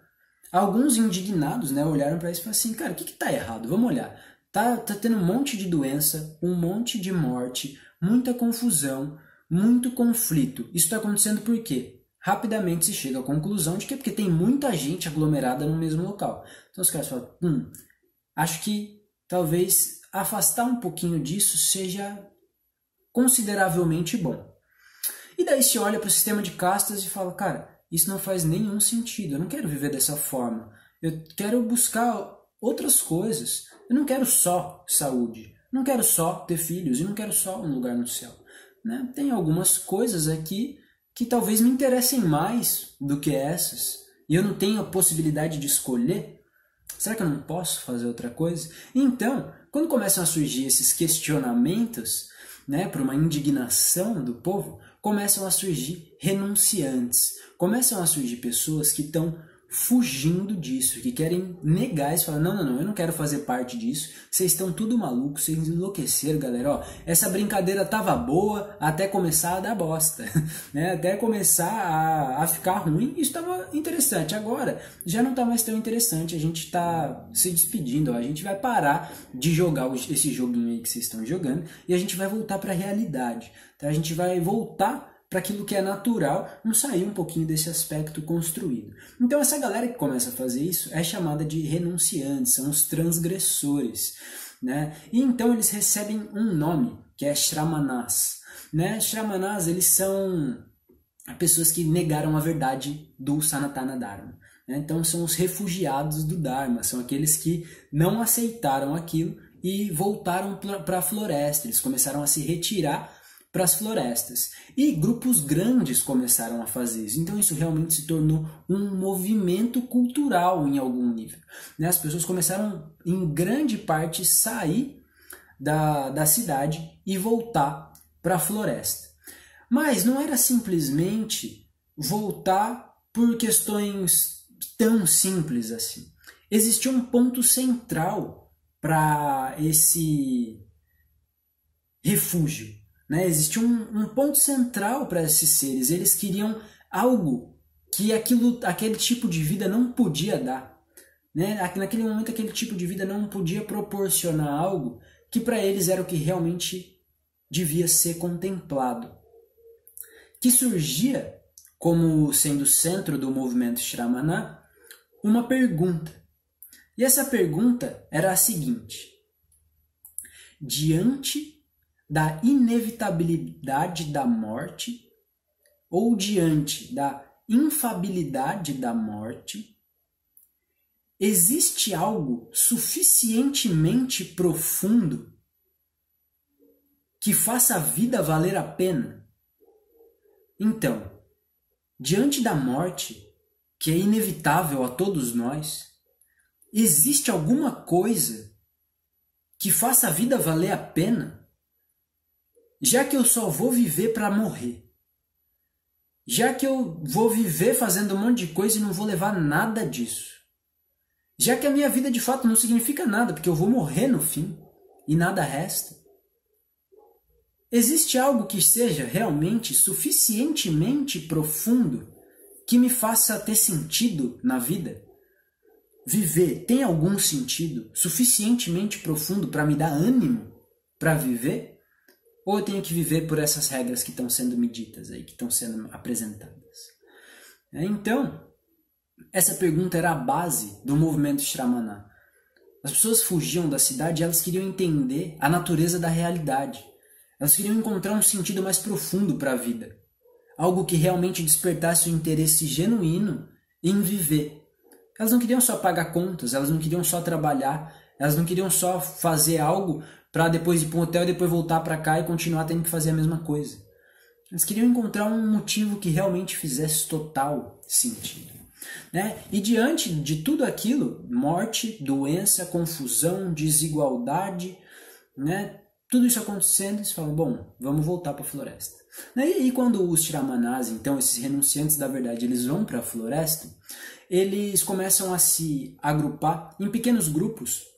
Speaker 1: Alguns indignados, né, olharam para isso e falaram assim, cara, o que tá errado? Vamos olhar. Tá tendo um monte de doença, um monte de morte, muita confusão, muito conflito. Isso está acontecendo por quê? Rapidamente se chega à conclusão de que é porque tem muita gente aglomerada no mesmo local. Então os caras falam, acho que talvez afastar um pouquinho disso seja consideravelmente bom. E daí se olha para o sistema de castas e fala, cara, isso não faz nenhum sentido, eu não quero viver dessa forma, eu quero buscar outras coisas, eu não quero só saúde, não quero só ter filhos e não quero só um lugar no céu. Né? Tem algumas coisas aqui que talvez me interessem mais do que essas e eu não tenho a possibilidade de escolher. Será que eu não posso fazer outra coisa? Então, quando começam a surgir esses questionamentos, né, por uma indignação do povo, começam a surgir renunciantes, começam a surgir pessoas que estão fugindo disso, que querem negar isso, falar, não, eu não quero fazer parte disso, vocês estão tudo malucos, vocês enlouqueceram, galera, ó, essa brincadeira tava boa até começar a dar bosta, né, até começar a ficar ruim, isso estava interessante, agora já não tá mais tão interessante, a gente tá se despedindo, ó, a gente vai parar de jogar esse joguinho aí que vocês estão jogando e a gente vai voltar para a realidade, tá? A gente vai voltar para aquilo que é natural, não sair um pouquinho desse aspecto construído. Então essa galera que começa a fazer isso é chamada de renunciantes, são os transgressores, né? E então eles recebem um nome, que é Shramanás, né? Shramanás, eles são pessoas que negaram a verdade do Sanatana Dharma, né? Então são os refugiados do Dharma, são aqueles que não aceitaram aquilo e voltaram para a floresta, eles começaram a se retirar para as florestas. E grupos grandes começaram a fazer isso. Então isso realmente se tornou um movimento cultural em algum nível. Né? As pessoas começaram, em grande parte, sair da cidade e voltar para a floresta. Mas não era simplesmente voltar por questões tão simples assim. Existia um ponto central para esse refúgio. Né? Existia um ponto central para esses seres. Eles queriam algo que aquele tipo de vida não podia dar. Né? Naquele momento, aquele tipo de vida não podia proporcionar algo que para eles era o que realmente devia ser contemplado. Que surgia, como sendo o centro do movimento Shramana, uma pergunta. E essa pergunta era a seguinte: diante da inevitabilidade da morte ou diante da infabilidade da morte, existe algo suficientemente profundo que faça a vida valer a pena? Então, diante da morte, que é inevitável a todos nós, existe alguma coisa que faça a vida valer a pena? Já que eu só vou viver para morrer, já que eu vou viver fazendo um monte de coisa e não vou levar nada disso, já que a minha vida de fato não significa nada, porque eu vou morrer no fim e nada resta, existe algo que seja realmente suficientemente profundo que me faça ter sentido na vida? Viver tem algum sentido suficientemente profundo para me dar ânimo para viver? Ou eu tenho que viver por essas regras que estão sendo medidas aí, que estão sendo apresentadas? Então, essa pergunta era a base do movimento Shramana. As pessoas fugiam da cidade e elas queriam entender a natureza da realidade. Elas queriam encontrar um sentido mais profundo para a vida. Algo que realmente despertasse o interesse genuíno em viver. Elas não queriam só pagar contas, elas não queriam só trabalhar, Elas não queriam só fazer algo para depois ir para um hotel e depois voltar para cá e continuar tendo que fazer a mesma coisa. Elas queriam encontrar um motivo que realmente fizesse total sentido. Né? E diante de tudo aquilo, morte, doença, confusão, desigualdade, né? Tudo isso acontecendo, eles falam, bom, vamos voltar para a floresta. E aí quando os Shramanás, então esses renunciantes da verdade, eles vão para a floresta, eles começam a se agrupar em pequenos grupos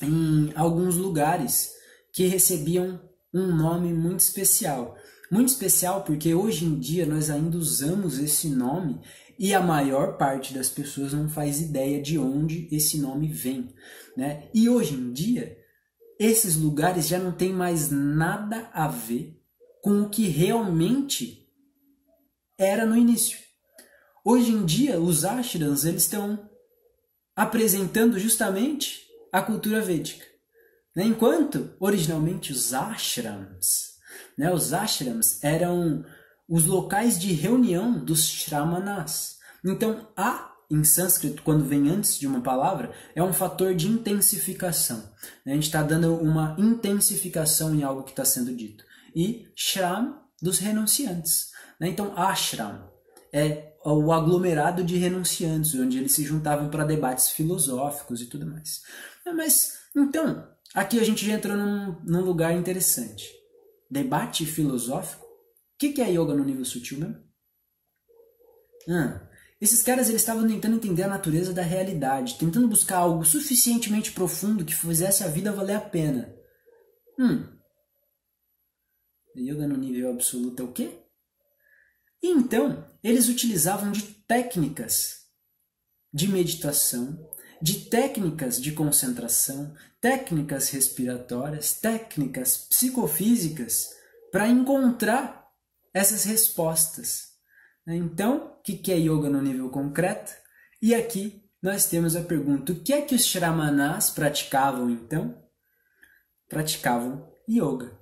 Speaker 1: em alguns lugares que recebiam um nome muito especial. Muito especial porque hoje em dia nós ainda usamos esse nome e a maior parte das pessoas não faz ideia de onde esse nome vem. Né? E hoje em dia, esses lugares já não tem mais nada a ver com o que realmente era no início. Hoje em dia, os ashrams eles estão apresentando justamente a cultura védica. Né? Enquanto, originalmente, os ashrams eram os locais de reunião dos Shramanás. Então, em sânscrito, quando vem antes de uma palavra, é um fator de intensificação. A gente está dando uma intensificação em algo que está sendo dito. E Shram, dos renunciantes. Então, ashram é o aglomerado de renunciantes, onde eles se juntavam para debates filosóficos e tudo mais. Mas, então, aqui a gente já entrou num lugar interessante. Debate filosófico? O que é yoga no nível sutil mesmo? Esses caras eles estavam tentando entender a natureza da realidade, tentando buscar algo suficientemente profundo que fizesse a vida valer a pena. Yoga no nível absoluto é o quê? E então, eles utilizavam de técnicas de meditação, de técnicas de concentração, técnicas respiratórias, técnicas psicofísicas para encontrar essas respostas. Então, o que é yoga no nível concreto? E aqui nós temos a pergunta, o que é que os Shramanás praticavam então? Praticavam yoga.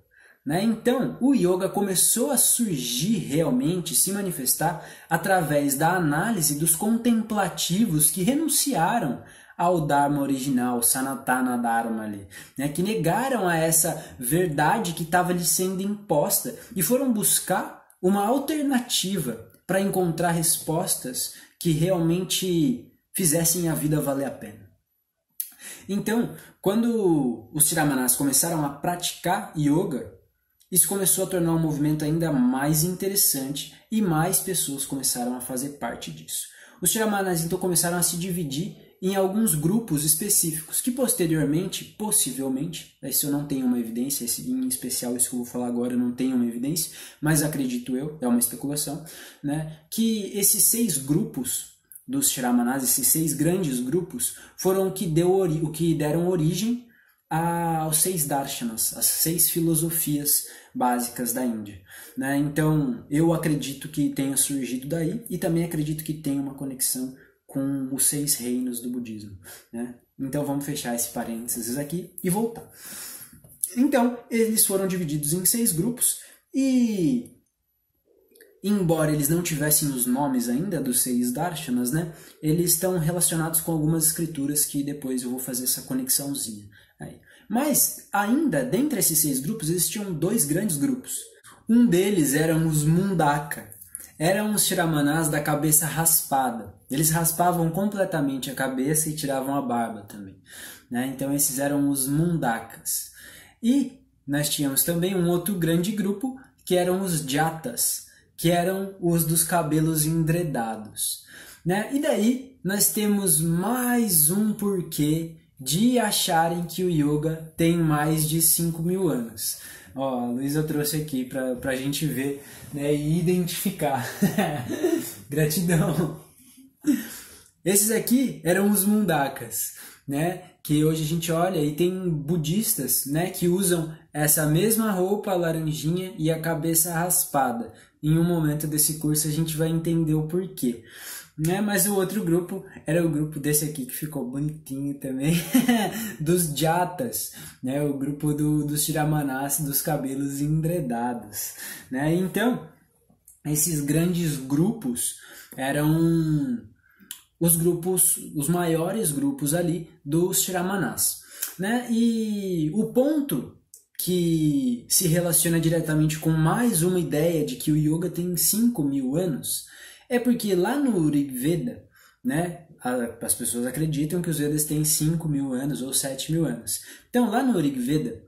Speaker 1: Então, o yoga começou a surgir realmente, se manifestar através da análise dos contemplativos que renunciaram ao Dharma original, Sanatana Dharma ali, que negaram a essa verdade que estava lhe sendo imposta e foram buscar uma alternativa para encontrar respostas que realmente fizessem a vida valer a pena. Então, quando os Shramanás começaram a praticar yoga, isso começou a tornar um movimento ainda mais interessante e mais pessoas começaram a fazer parte disso. Os Shramanás então começaram a se dividir em alguns grupos específicos, que posteriormente, possivelmente, isso eu não tenho uma evidência, em especial isso que eu vou falar agora eu não tenho uma evidência, mas acredito eu, é uma especulação, que esses 6 grupos dos Shramanás, esses 6 grandes grupos, foram o que deram origem aos 6 darshanas, as 6 filosofias básicas da Índia. Então, eu acredito que tenha surgido daí e também acredito que tenha uma conexão com os 6 reinos do budismo. Então, vamos fechar esse parênteses aqui e voltar. Então, eles foram divididos em 6 grupos e, embora eles não tivessem os nomes ainda dos 6 darshanas, eles estão relacionados com algumas escrituras que depois eu vou fazer essa conexãozinha. Mas, ainda, dentre esses 6 grupos, existiam 2 grandes grupos. Um deles eram os Mundaka. Eram os Shramanás da cabeça raspada. Eles raspavam completamente a cabeça e tiravam a barba também. Então, esses eram os Mundakas. E nós tínhamos também um outro grande grupo, que eram os Jatas, que eram os dos cabelos endredados. E daí, nós temos mais um porquê de acharem que o yoga tem mais de 5.000 anos. A Luísa trouxe aqui para a gente ver e identificar. Gratidão! Esses aqui eram os Mundakas, que hoje a gente olha e tem budistas que usam essa mesma roupa laranjinha e a cabeça raspada. Em um momento desse curso a gente vai entender o porquê. Mas o outro grupo era o grupo desse aqui que ficou bonitinho também, dos Jatas, o grupo dos Shramanás dos cabelos endredados. Então, esses grandes grupos eram os maiores grupos ali dos Shramanás. né? E o ponto que se relaciona diretamente com mais uma ideia de que o yoga tem 5.000 anos é porque lá no Rig Veda, né, as pessoas acreditam que os Vedas têm 5.000 anos ou 7.000 anos. Então, lá no Rig Veda,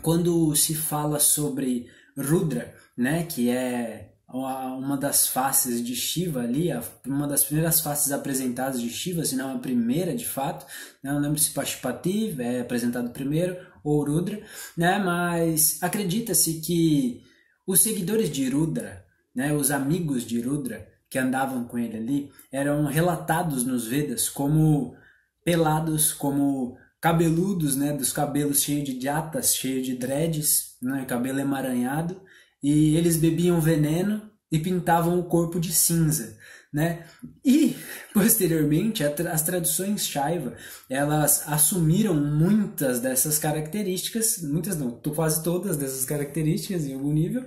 Speaker 1: quando se fala sobre Rudra, né, que é uma das faces de Shiva ali, uma das primeiras faces apresentadas de Shiva, se não a primeira de fato, né, não lembro se Pashupati é apresentado primeiro ou Rudra, né, mas acredita-se que os seguidores de Rudra, né, os amigos de Rudra que andavam com ele ali, eram relatados nos Vedas como pelados, como cabeludos, né, dos cabelos cheios de jatas, cheios de dreads, né, cabelo emaranhado, e eles bebiam veneno e pintavam o corpo de cinza, né? E posteriormente as traduções Shaiva, elas assumiram muitas dessas características, muitas não, quase todas dessas características em algum nível,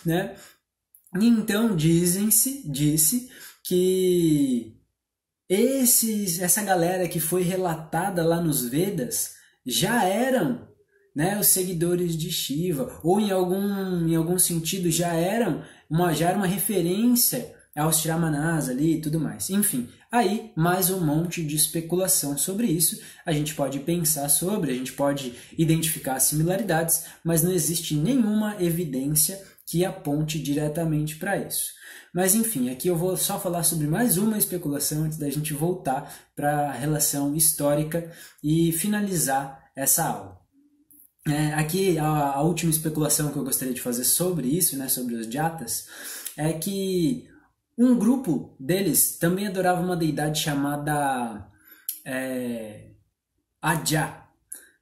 Speaker 1: né? E então disse que essa galera que foi relatada lá nos Vedas já eram, né, os seguidores de Shiva, ou em algum sentido já era uma referência aos Shramanás ali e tudo mais. Enfim, aí mais um monte de especulação sobre isso. A gente pode pensar sobre, a gente pode identificar similaridades, mas não existe nenhuma evidência que aponte diretamente para isso. Mas enfim, aqui eu vou só falar sobre mais uma especulação antes da gente voltar para a relação histórica e finalizar essa aula. Aqui a última especulação que eu gostaria de fazer sobre isso, né, sobre os jatas, é que um grupo deles também adorava uma deidade chamada Aja.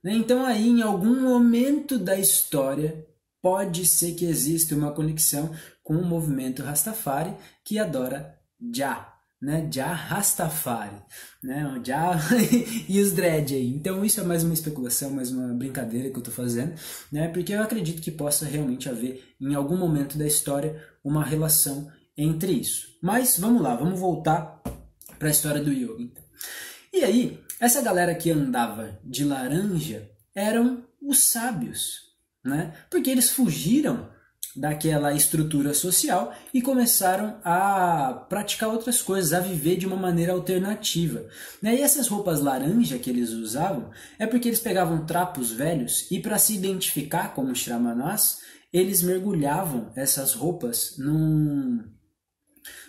Speaker 1: Né? Então aí em algum momento da história pode ser que exista uma conexão com o movimento Rastafari que adora Jah, né? Jah Rastafari, né? O Jah e os dread aí. Então isso é mais uma especulação, mais uma brincadeira que eu estou fazendo, né? Porque eu acredito que possa realmente haver em algum momento da história uma relação entre isso. Mas vamos lá, vamos voltar para a história do yoga. Então. E aí, essa galera que andava de laranja eram os sábios, né? Porque eles fugiram daquela estrutura social e começaram a praticar outras coisas, a viver de uma maneira alternativa. E essas roupas laranja que eles usavam é porque eles pegavam trapos velhos e para se identificar como Shramanás, eles mergulhavam essas roupas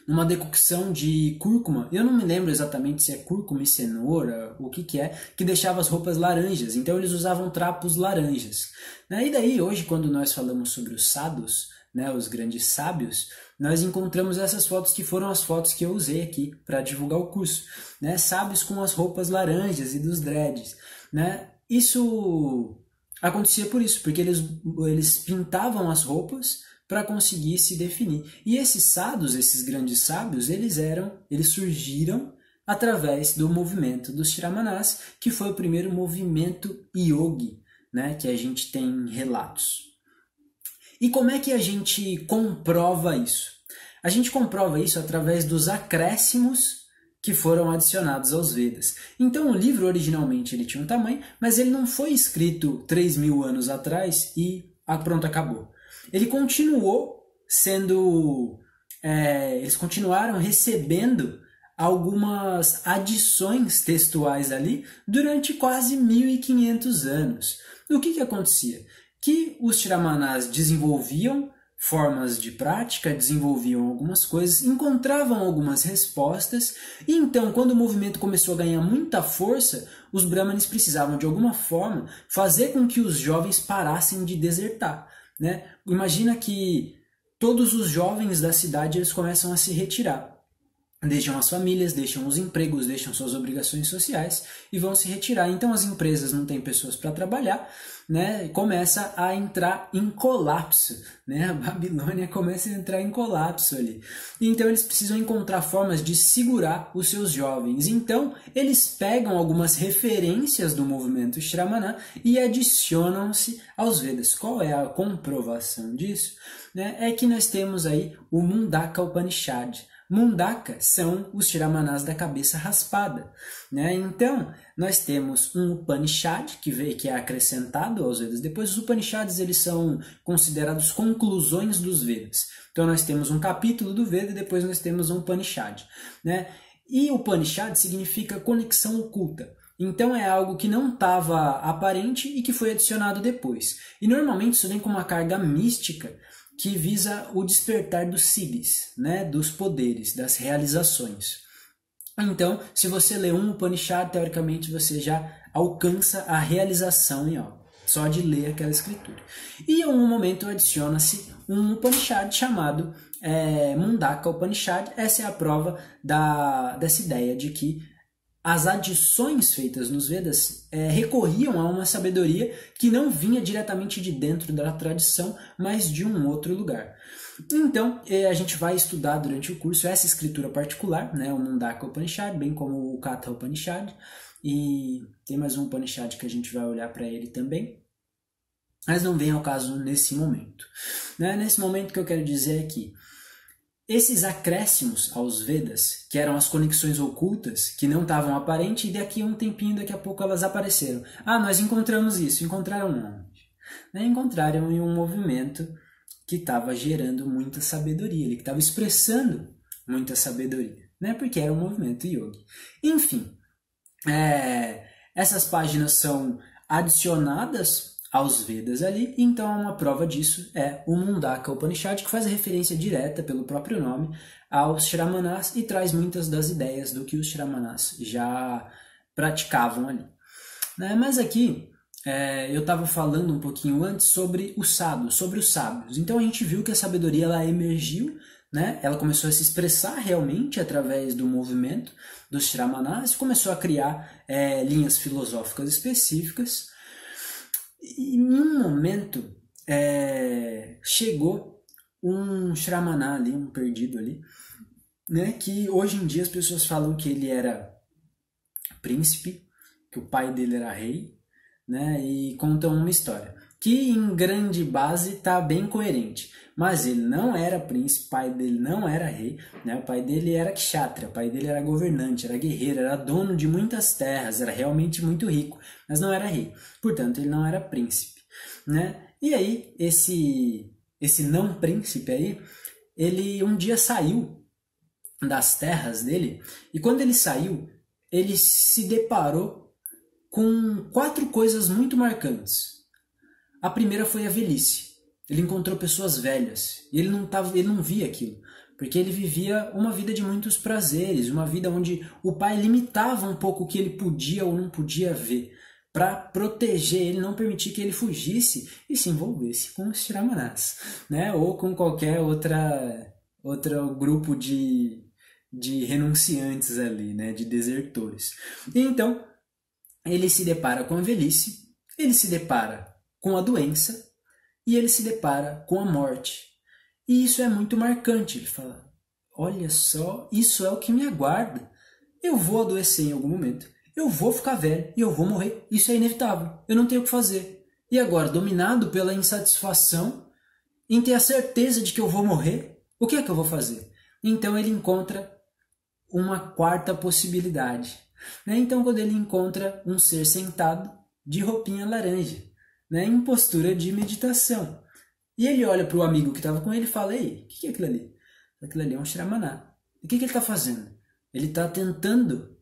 Speaker 1: numa decocção de cúrcuma, eu não me lembro exatamente se é cúrcuma e cenoura, o que é, que deixava as roupas laranjas, então eles usavam trapos laranjas. E daí, hoje, quando nós falamos sobre os sadhus, né, os grandes sábios, nós encontramos essas fotos que foram as fotos que eu usei aqui para divulgar o curso, né, sábios com as roupas laranjas e dos dreads. Né? Isso acontecia por isso, porque eles pintavam as roupas para conseguir se definir. E esses sadhus, esses grandes sábios, eles surgiram através do movimento dos Shramanás, que foi o primeiro movimento yogi, né, que a gente tem relatos. E como é que a gente comprova isso? A gente comprova isso através dos acréscimos que foram adicionados aos Vedas. Então o livro originalmente ele tinha um tamanho, mas ele não foi escrito 3.000 anos atrás e pronto, acabou. Ele continuou sendo, eles continuaram recebendo algumas adições textuais ali durante quase 1.500 anos. O que acontecia? Que os Shramanás desenvolviam formas de prática, desenvolviam algumas coisas, encontravam algumas respostas, e então, quando o movimento começou a ganhar muita força, os Brahmanes precisavam, de alguma forma, fazer com que os jovens parassem de desertar. Né? Imagina que todos os jovens da cidade eles começam a se retirar. Deixam as famílias, deixam os empregos, deixam suas obrigações sociais e vão se retirar. Então as empresas não têm pessoas para trabalhar, né? Começa a entrar em colapso, né? A Babilônia começa a entrar em colapso ali. Então eles precisam encontrar formas de segurar os seus jovens. Então eles pegam algumas referências do movimento Shramana e adicionam-se aos Vedas. Qual é a comprovação disso? Né? É que nós temos aí o Mundaka Upanishad. Mundaka são os Shramanás da cabeça raspada, né? Então, nós temos um Upanishad, que é acrescentado aos Vedas. Depois, os Upanishads eles são considerados conclusões dos Vedas. Então, nós temos um capítulo do Veda e depois nós temos um Upanishad, né? E Upanishad significa conexão oculta. Então é algo que não estava aparente e que foi adicionado depois. E normalmente isso vem com uma carga mística que visa o despertar dos siddhis, né? Dos poderes, das realizações. Então, se você lê um Upanishad, teoricamente você já alcança a realização em algo, só de ler aquela escritura. E em um momento adiciona-se um Upanishad chamado Mundaka Upanishad. Essa é a prova dessa ideia de que as adições feitas nos Vedas recorriam a uma sabedoria que não vinha diretamente de dentro da tradição, mas de um outro lugar. Então, a gente vai estudar durante o curso essa escritura particular, né, o Mundaka Upanishad, bem como o Katha Upanishad, e tem mais um Upanishad que a gente vai olhar para ele também, mas não vem ao caso nesse momento. Né? Nesse momento que eu quero dizer é que esses acréscimos aos Vedas, que eram as conexões ocultas, que não estavam aparentes, e daqui a um tempinho, daqui a pouco elas apareceram. Ah, nós encontramos isso. Encontraram onde? Encontraram em um movimento que estava gerando muita sabedoria, que estava expressando muita sabedoria, né? Porque era um movimento yogi. Enfim, essas páginas são adicionadas aos Vedas ali, então uma prova disso é o Mundaka Upanishad, que faz a referência direta, pelo próprio nome, aos Shramanás e traz muitas das ideias do que os Shramanás já praticavam ali. Né? Mas aqui, eu estava falando um pouquinho antes sobre os sábios. Então a gente viu que a sabedoria ela emergiu, né? Ela começou a se expressar realmente através do movimento dos Shramanás, começou a criar linhas filosóficas específicas. E em um momento chegou um Shramana ali, um perdido ali, né, que hoje em dia as pessoas falam que ele era príncipe, que o pai dele era rei, né, e contam uma história que em grande base está bem coerente, mas ele não era príncipe, o pai dele não era rei, né, o pai dele era kshatriya, o pai dele era governante, era guerreiro, era dono de muitas terras, era realmente muito rico, mas não era rei, portanto ele não era príncipe, né? E aí esse não príncipe aí, ele um dia saiu das terras dele, e quando ele saiu, ele se deparou com 4 coisas muito marcantes. A primeira foi a velhice. Ele encontrou pessoas velhas e ele não via aquilo, porque ele vivia uma vida de muitos prazeres, uma vida onde o pai limitava um pouco o que ele podia ou não podia ver, para proteger ele, não permitir que ele fugisse e se envolvesse com os Shramanás, né? Ou com qualquer outro grupo de renunciantes ali, né? De desertores. E então, ele se depara com a velhice, ele se depara com a doença e ele se depara com a morte. E isso é muito marcante. Ele fala, olha só, isso é o que me aguarda. Eu vou adoecer em algum momento. Eu vou ficar velho e eu vou morrer. Isso é inevitável. Eu não tenho o que fazer. E agora, dominado pela insatisfação em ter a certeza de que eu vou morrer, o que é que eu vou fazer? Então ele encontra uma quarta possibilidade. Né? Então quando ele encontra um ser sentado de roupinha laranja, né? Em postura de meditação. E ele olha para o amigo que estava com ele e fala, ei, o que é aquilo ali? Aquilo ali é um Shramana. O que ele está fazendo? Ele está tentando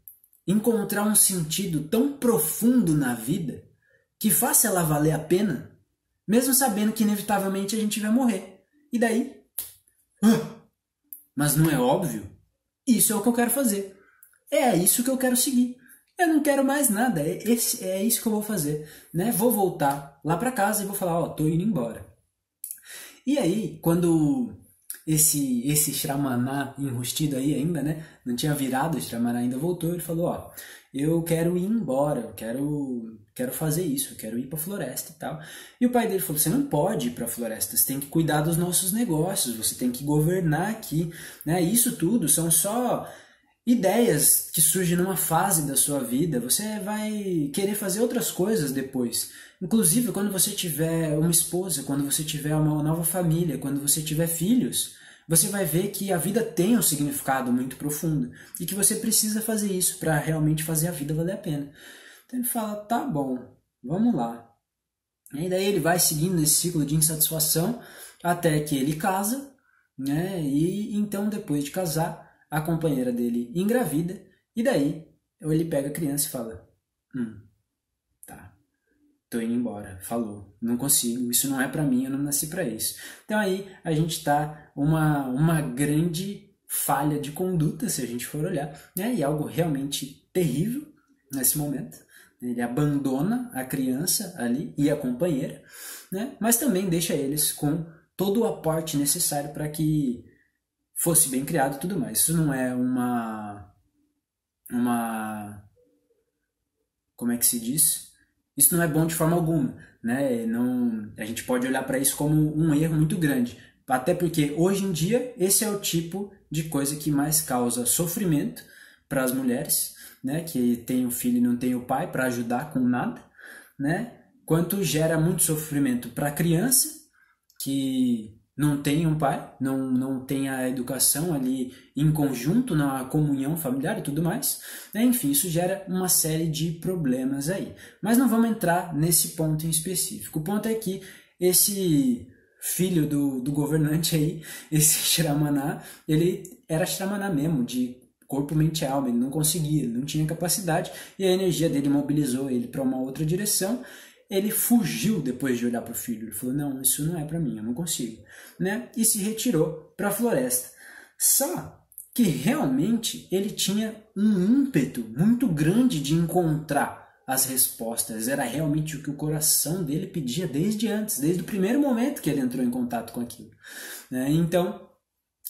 Speaker 1: encontrar um sentido tão profundo na vida que faça ela valer a pena, mesmo sabendo que inevitavelmente a gente vai morrer. E daí? Mas não é óbvio? Isso é o que eu quero fazer. É isso que eu quero seguir. Eu não quero mais nada. É isso que eu vou fazer. Né? Vou voltar lá para casa e vou falar, tô indo embora. E aí, quando esse Shramana enrustido aí ainda, né? Não tinha virado, o Shramana ainda voltou, ele falou, eu quero ir embora, eu quero fazer isso, eu quero ir para a floresta e tal. E o pai dele falou, você não pode ir para a floresta, você tem que cuidar dos nossos negócios, você tem que governar aqui, né? Isso tudo são só ideias que surgem numa fase da sua vida, você vai querer fazer outras coisas depois. Inclusive, quando você tiver uma esposa, quando você tiver uma nova família, quando você tiver filhos, você vai ver que a vida tem um significado muito profundo e que você precisa fazer isso para realmente fazer a vida valer a pena. Então ele fala, tá bom, vamos lá. E daí ele vai seguindo esse ciclo de insatisfação até que ele casa, né? E então depois de casar, a companheira dele engravida e daí ele pega a criança e fala, tá, tô indo embora, falou, não consigo, isso não é pra mim, eu não nasci pra isso. Então aí a gente tá uma grande falha de conduta, se a gente for olhar, né? E algo realmente terrível nesse momento. Ele abandona a criança ali e a companheira, né? Mas também deixa eles com todo o aporte necessário para que fosse bem criado e tudo mais. Isso não é uma como é que se diz? Isso não é bom de forma alguma, né? Não, a gente pode olhar para isso como um erro muito grande, até porque hoje em dia esse é o tipo de coisa que mais causa sofrimento para as mulheres, né? Que tem o filho e não tem o pai para ajudar com nada, né? Quanto gera muito sofrimento para a criança que não tem um pai, não tem a educação ali em conjunto, na comunhão familiar e tudo mais, né? Enfim, isso gera uma série de problemas aí. Mas não vamos entrar nesse ponto em específico. O ponto é que esse filho do governante aí, esse Shramana, ele era Shramana mesmo, de corpo, mente e alma, ele não conseguia, ele não tinha capacidade, e a energia dele mobilizou ele para uma outra direção. Ele fugiu depois de olhar para o filho. Ele falou, não, isso não é para mim, eu não consigo, né? E se retirou para a floresta. Só que realmente ele tinha um ímpeto muito grande de encontrar as respostas. Era realmente o que o coração dele pedia desde antes, desde o primeiro momento que ele entrou em contato com aquilo, né? Então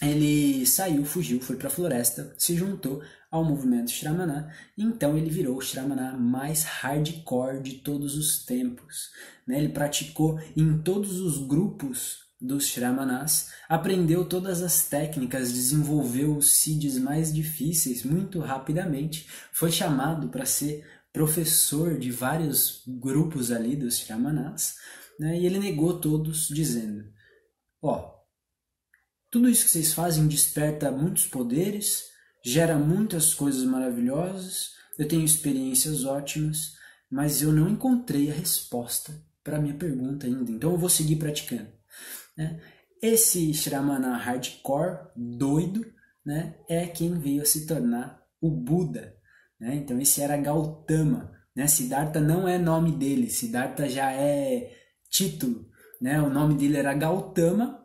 Speaker 1: ele saiu, fugiu, foi para a floresta, se juntou ao movimento Shramana, e então ele virou o Shramana mais hardcore de todos os tempos, né? Ele praticou em todos os grupos dos Shramanas, aprendeu todas as técnicas, desenvolveu os Siddhis mais difíceis muito rapidamente, foi chamado para ser professor de vários grupos ali dos Shramanas, né? E ele negou todos, dizendo, tudo isso que vocês fazem desperta muitos poderes, gera muitas coisas maravilhosas, eu tenho experiências ótimas, mas eu não encontrei a resposta para a minha pergunta ainda, então eu vou seguir praticando, né? Esse Shramana hardcore, doido, né, é quem veio a se tornar o Buda, né? Então esse era Gautama, né? Siddhartha não é nome dele, Siddhartha já é título, né? O nome dele era Gautama.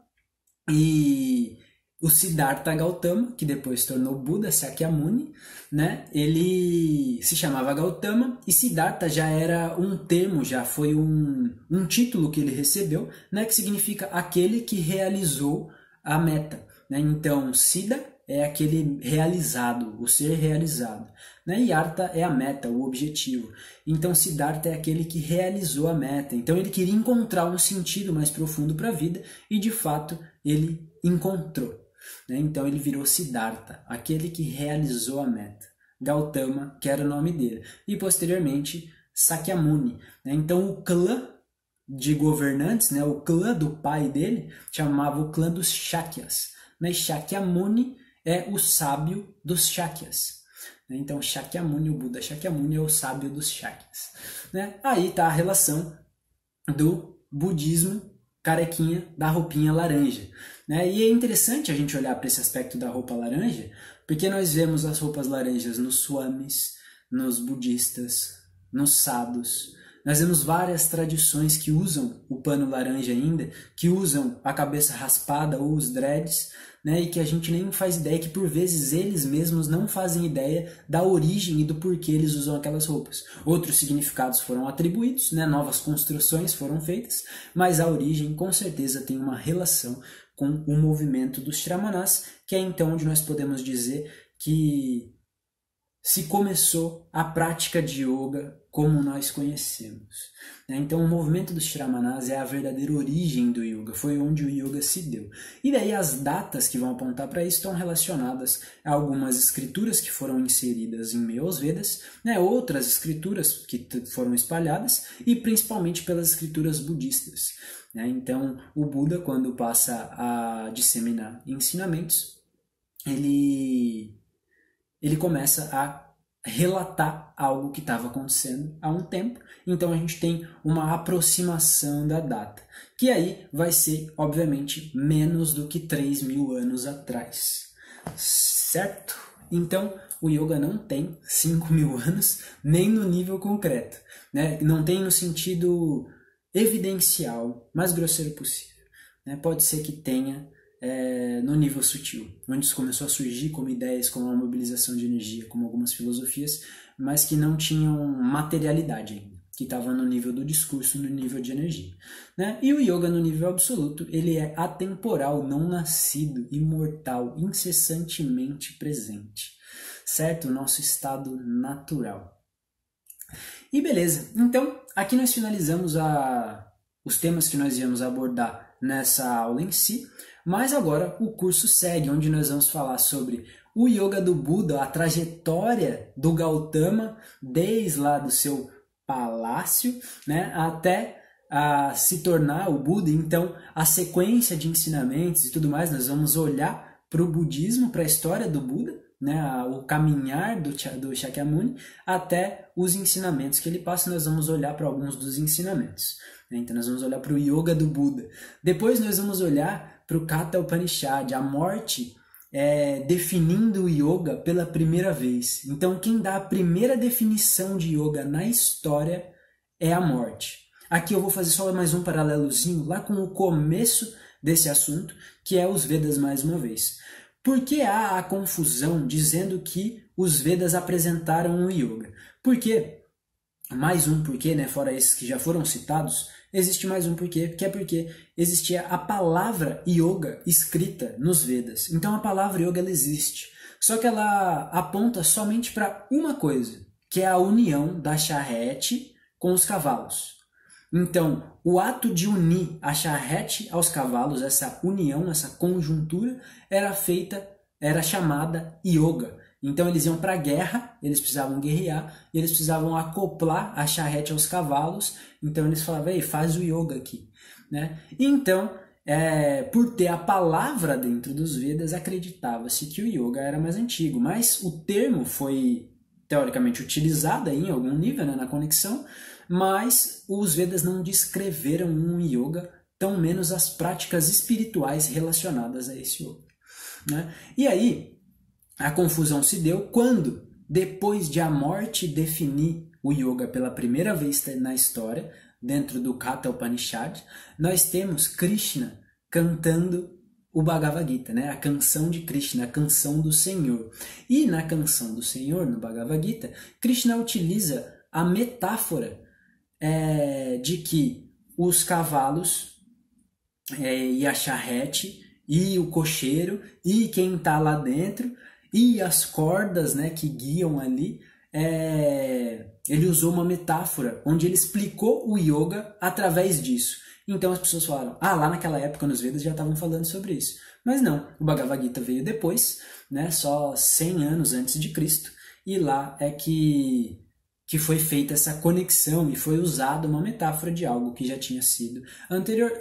Speaker 1: E o Siddhartha Gautama, que depois se tornou Buda, Sakyamuni, né? Ele se chamava Gautama, e Siddhartha já era um termo, já foi um título que ele recebeu, né? Que significa aquele que realizou a meta, né? Então, Siddha é aquele realizado, o ser realizado, né? E Artha é a meta, o objetivo. Então Siddhartha é aquele que realizou a meta. Então ele queria encontrar um sentido mais profundo para a vida e de fato ele encontrou, né? Então ele virou Siddhartha, aquele que realizou a meta. Gautama, que era o nome dele. E posteriormente Sakyamuni, né? Então o clã de governantes, né? O clã do pai dele chamava o clã dos Shakyas, né? Shakyamuni é o sábio dos Shakyas. Então, Shakyamuni, o Buda Shakyamuni é o sábio dos Shakyas, né? Aí está a relação do budismo carequinha da roupinha laranja, né? E é interessante a gente olhar para esse aspecto da roupa laranja, porque nós vemos as roupas laranjas nos swamis, nos budistas, nos sadhus. Nós vemos várias tradições que usam o pano laranja ainda, que usam a cabeça raspada ou os dreads, né? E que a gente nem faz ideia, que por vezes eles mesmos não fazem ideia da origem e do porquê eles usam aquelas roupas. Outros significados foram atribuídos, né? Novas construções foram feitas, mas a origem com certeza tem uma relação com o movimento dos Shramanas, que é então onde nós podemos dizer que se começou a prática de yoga como nós conhecemos. Então o movimento dos Shramanas é a verdadeira origem do yoga, foi onde o yoga se deu. E daí as datas que vão apontar para isso estão relacionadas a algumas escrituras que foram inseridas em meio aos Vedas, né? Outras escrituras que foram espalhadas e principalmente pelas escrituras budistas. né? Então, o Buda, quando passa a disseminar ensinamentos, ele começa a relatar algo que estava acontecendo há um tempo. Então a gente tem uma aproximação da data, que aí vai ser, obviamente, menos do que 3.000 anos atrás, certo? Então o yoga não tem 5.000 anos, nem no nível concreto, né? Não tem no sentido evidencial, mais grosseiro possível, né? Pode ser que tenha no nível sutil, onde isso começou a surgir como ideias, como a mobilização de energia, como algumas filosofias, mas que não tinham materialidade ainda, que estava no nível do discurso, no nível de energia, né? E o yoga no nível absoluto, ele é atemporal, não nascido, imortal, incessantemente presente, certo? O nosso estado natural. E beleza, então aqui nós finalizamos os temas que nós íamos abordar nessa aula em si. Mas agora o curso segue, onde nós vamos falar sobre o Yoga do Buda, a trajetória do Gautama, desde lá do seu palácio, né, até se tornar o Buda. Então, a sequência de ensinamentos e tudo mais, nós vamos olhar para o budismo, para a história do Buda, né, o caminhar do Shakyamuni, até os ensinamentos que ele passa. Nós vamos olhar para alguns dos ensinamentos. Então, nós vamos olhar para o Yoga do Buda. Depois, nós vamos olhar para o Katha Upanishad, a morte definindo o yoga pela primeira vez. Então, quem dá a primeira definição de yoga na história é a morte. Aqui eu vou fazer só mais um paralelozinho lá com o começo desse assunto, que é os Vedas mais uma vez. Por que há a confusão dizendo que os Vedas apresentaram o yoga? Porque, mais um porquê, né, fora esses que já foram citados, existe mais um porquê, que é porque existia a palavra yoga escrita nos Vedas. Então a palavra yoga ela existe, só que ela aponta somente para uma coisa, que é a união da charrete com os cavalos. Então, o ato de unir a charrete aos cavalos, essa união, essa conjuntura, era chamada yoga. Então eles iam para a guerra, eles precisavam guerrear, e eles precisavam acoplar a charrete aos cavalos, então eles falavam, ei, faz o yoga aqui, né? E então, por ter a palavra dentro dos Vedas, acreditava-se que o yoga era mais antigo, mas o termo foi teoricamente utilizado aí, em algum nível, né, na conexão, mas os Vedas não descreveram um yoga, tão menos as práticas espirituais relacionadas a esse yoga, né? E aí, a confusão se deu quando, depois de a morte definir o yoga pela primeira vez na história, dentro do Katha Upanishad, nós temos Krishna cantando o Bhagavad Gita, né? A canção de Krishna, a canção do Senhor. E na canção do Senhor, no Bhagavad Gita, Krishna utiliza a metáfora de que os cavalos e a charrete e o cocheiro e quem está lá dentro e as cordas, né, que guiam ali, ele usou uma metáfora onde ele explicou o yoga através disso. Então as pessoas falaram, lá naquela época nos Vedas já estavam falando sobre isso. Mas não, o Bhagavad Gita veio depois, né, só 100 anos antes de Cristo, e lá é que foi feita essa conexão e foi usada uma metáfora de algo que já tinha sido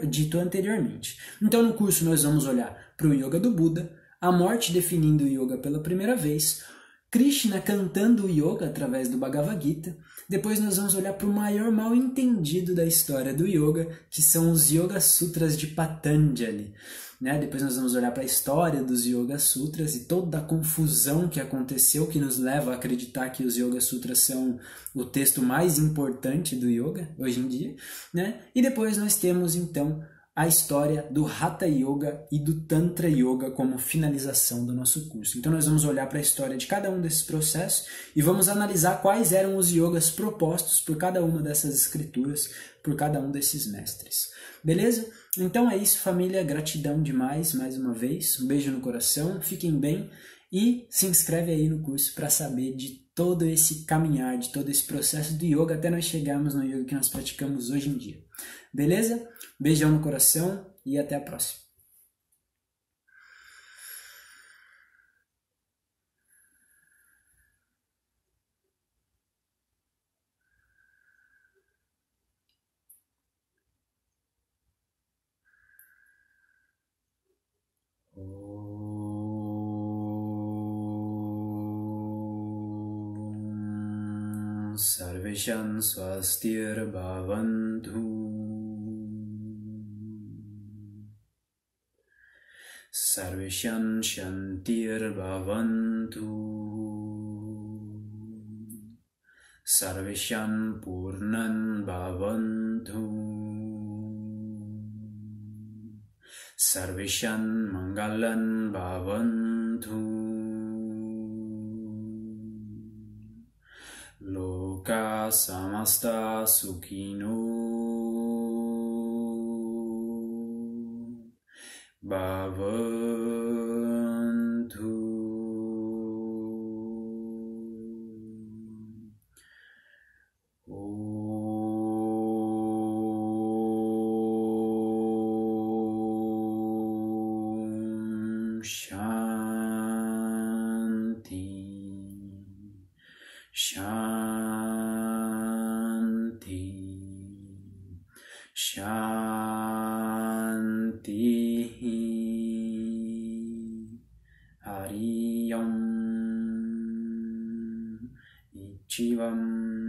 Speaker 1: dito anteriormente. Então no curso nós vamos olhar para o Yoga do Buda, a morte definindo o yoga pela primeira vez, Krishna cantando o yoga através do Bhagavad Gita. Depois nós vamos olhar para o maior mal entendido da história do yoga, que são os Yoga Sutras de Patanjali, né? Depois nós vamos olhar para a história dos Yoga Sutras e toda a confusão que aconteceu, que nos leva a acreditar que os Yoga Sutras são o texto mais importante do yoga hoje em dia, né? E depois nós temos então a história do Hatha Yoga e do Tantra Yoga como finalização do nosso curso. Então nós vamos olhar para a história de cada um desses processos e vamos analisar quais eram os yogas propostos por cada uma dessas escrituras, por cada um desses mestres. Beleza? Então é isso, família. Gratidão demais, mais uma vez. Um beijo no coração, fiquem bem e se inscreve aí no curso para saber de todo esse caminhar, de todo esse processo do yoga até nós chegarmos no yoga que nós praticamos hoje em dia. Beleza? Beijão no coração e até a próxima. Sarvesham swastir bhavantu. Sarvesham shantir bhavantu. Sarvesham purnan bhavantu. Sarvesham mangalan bhavantu. Loka samasta sukhino bhavantu. Shanti, Shanti, Hari Om, Ichivam.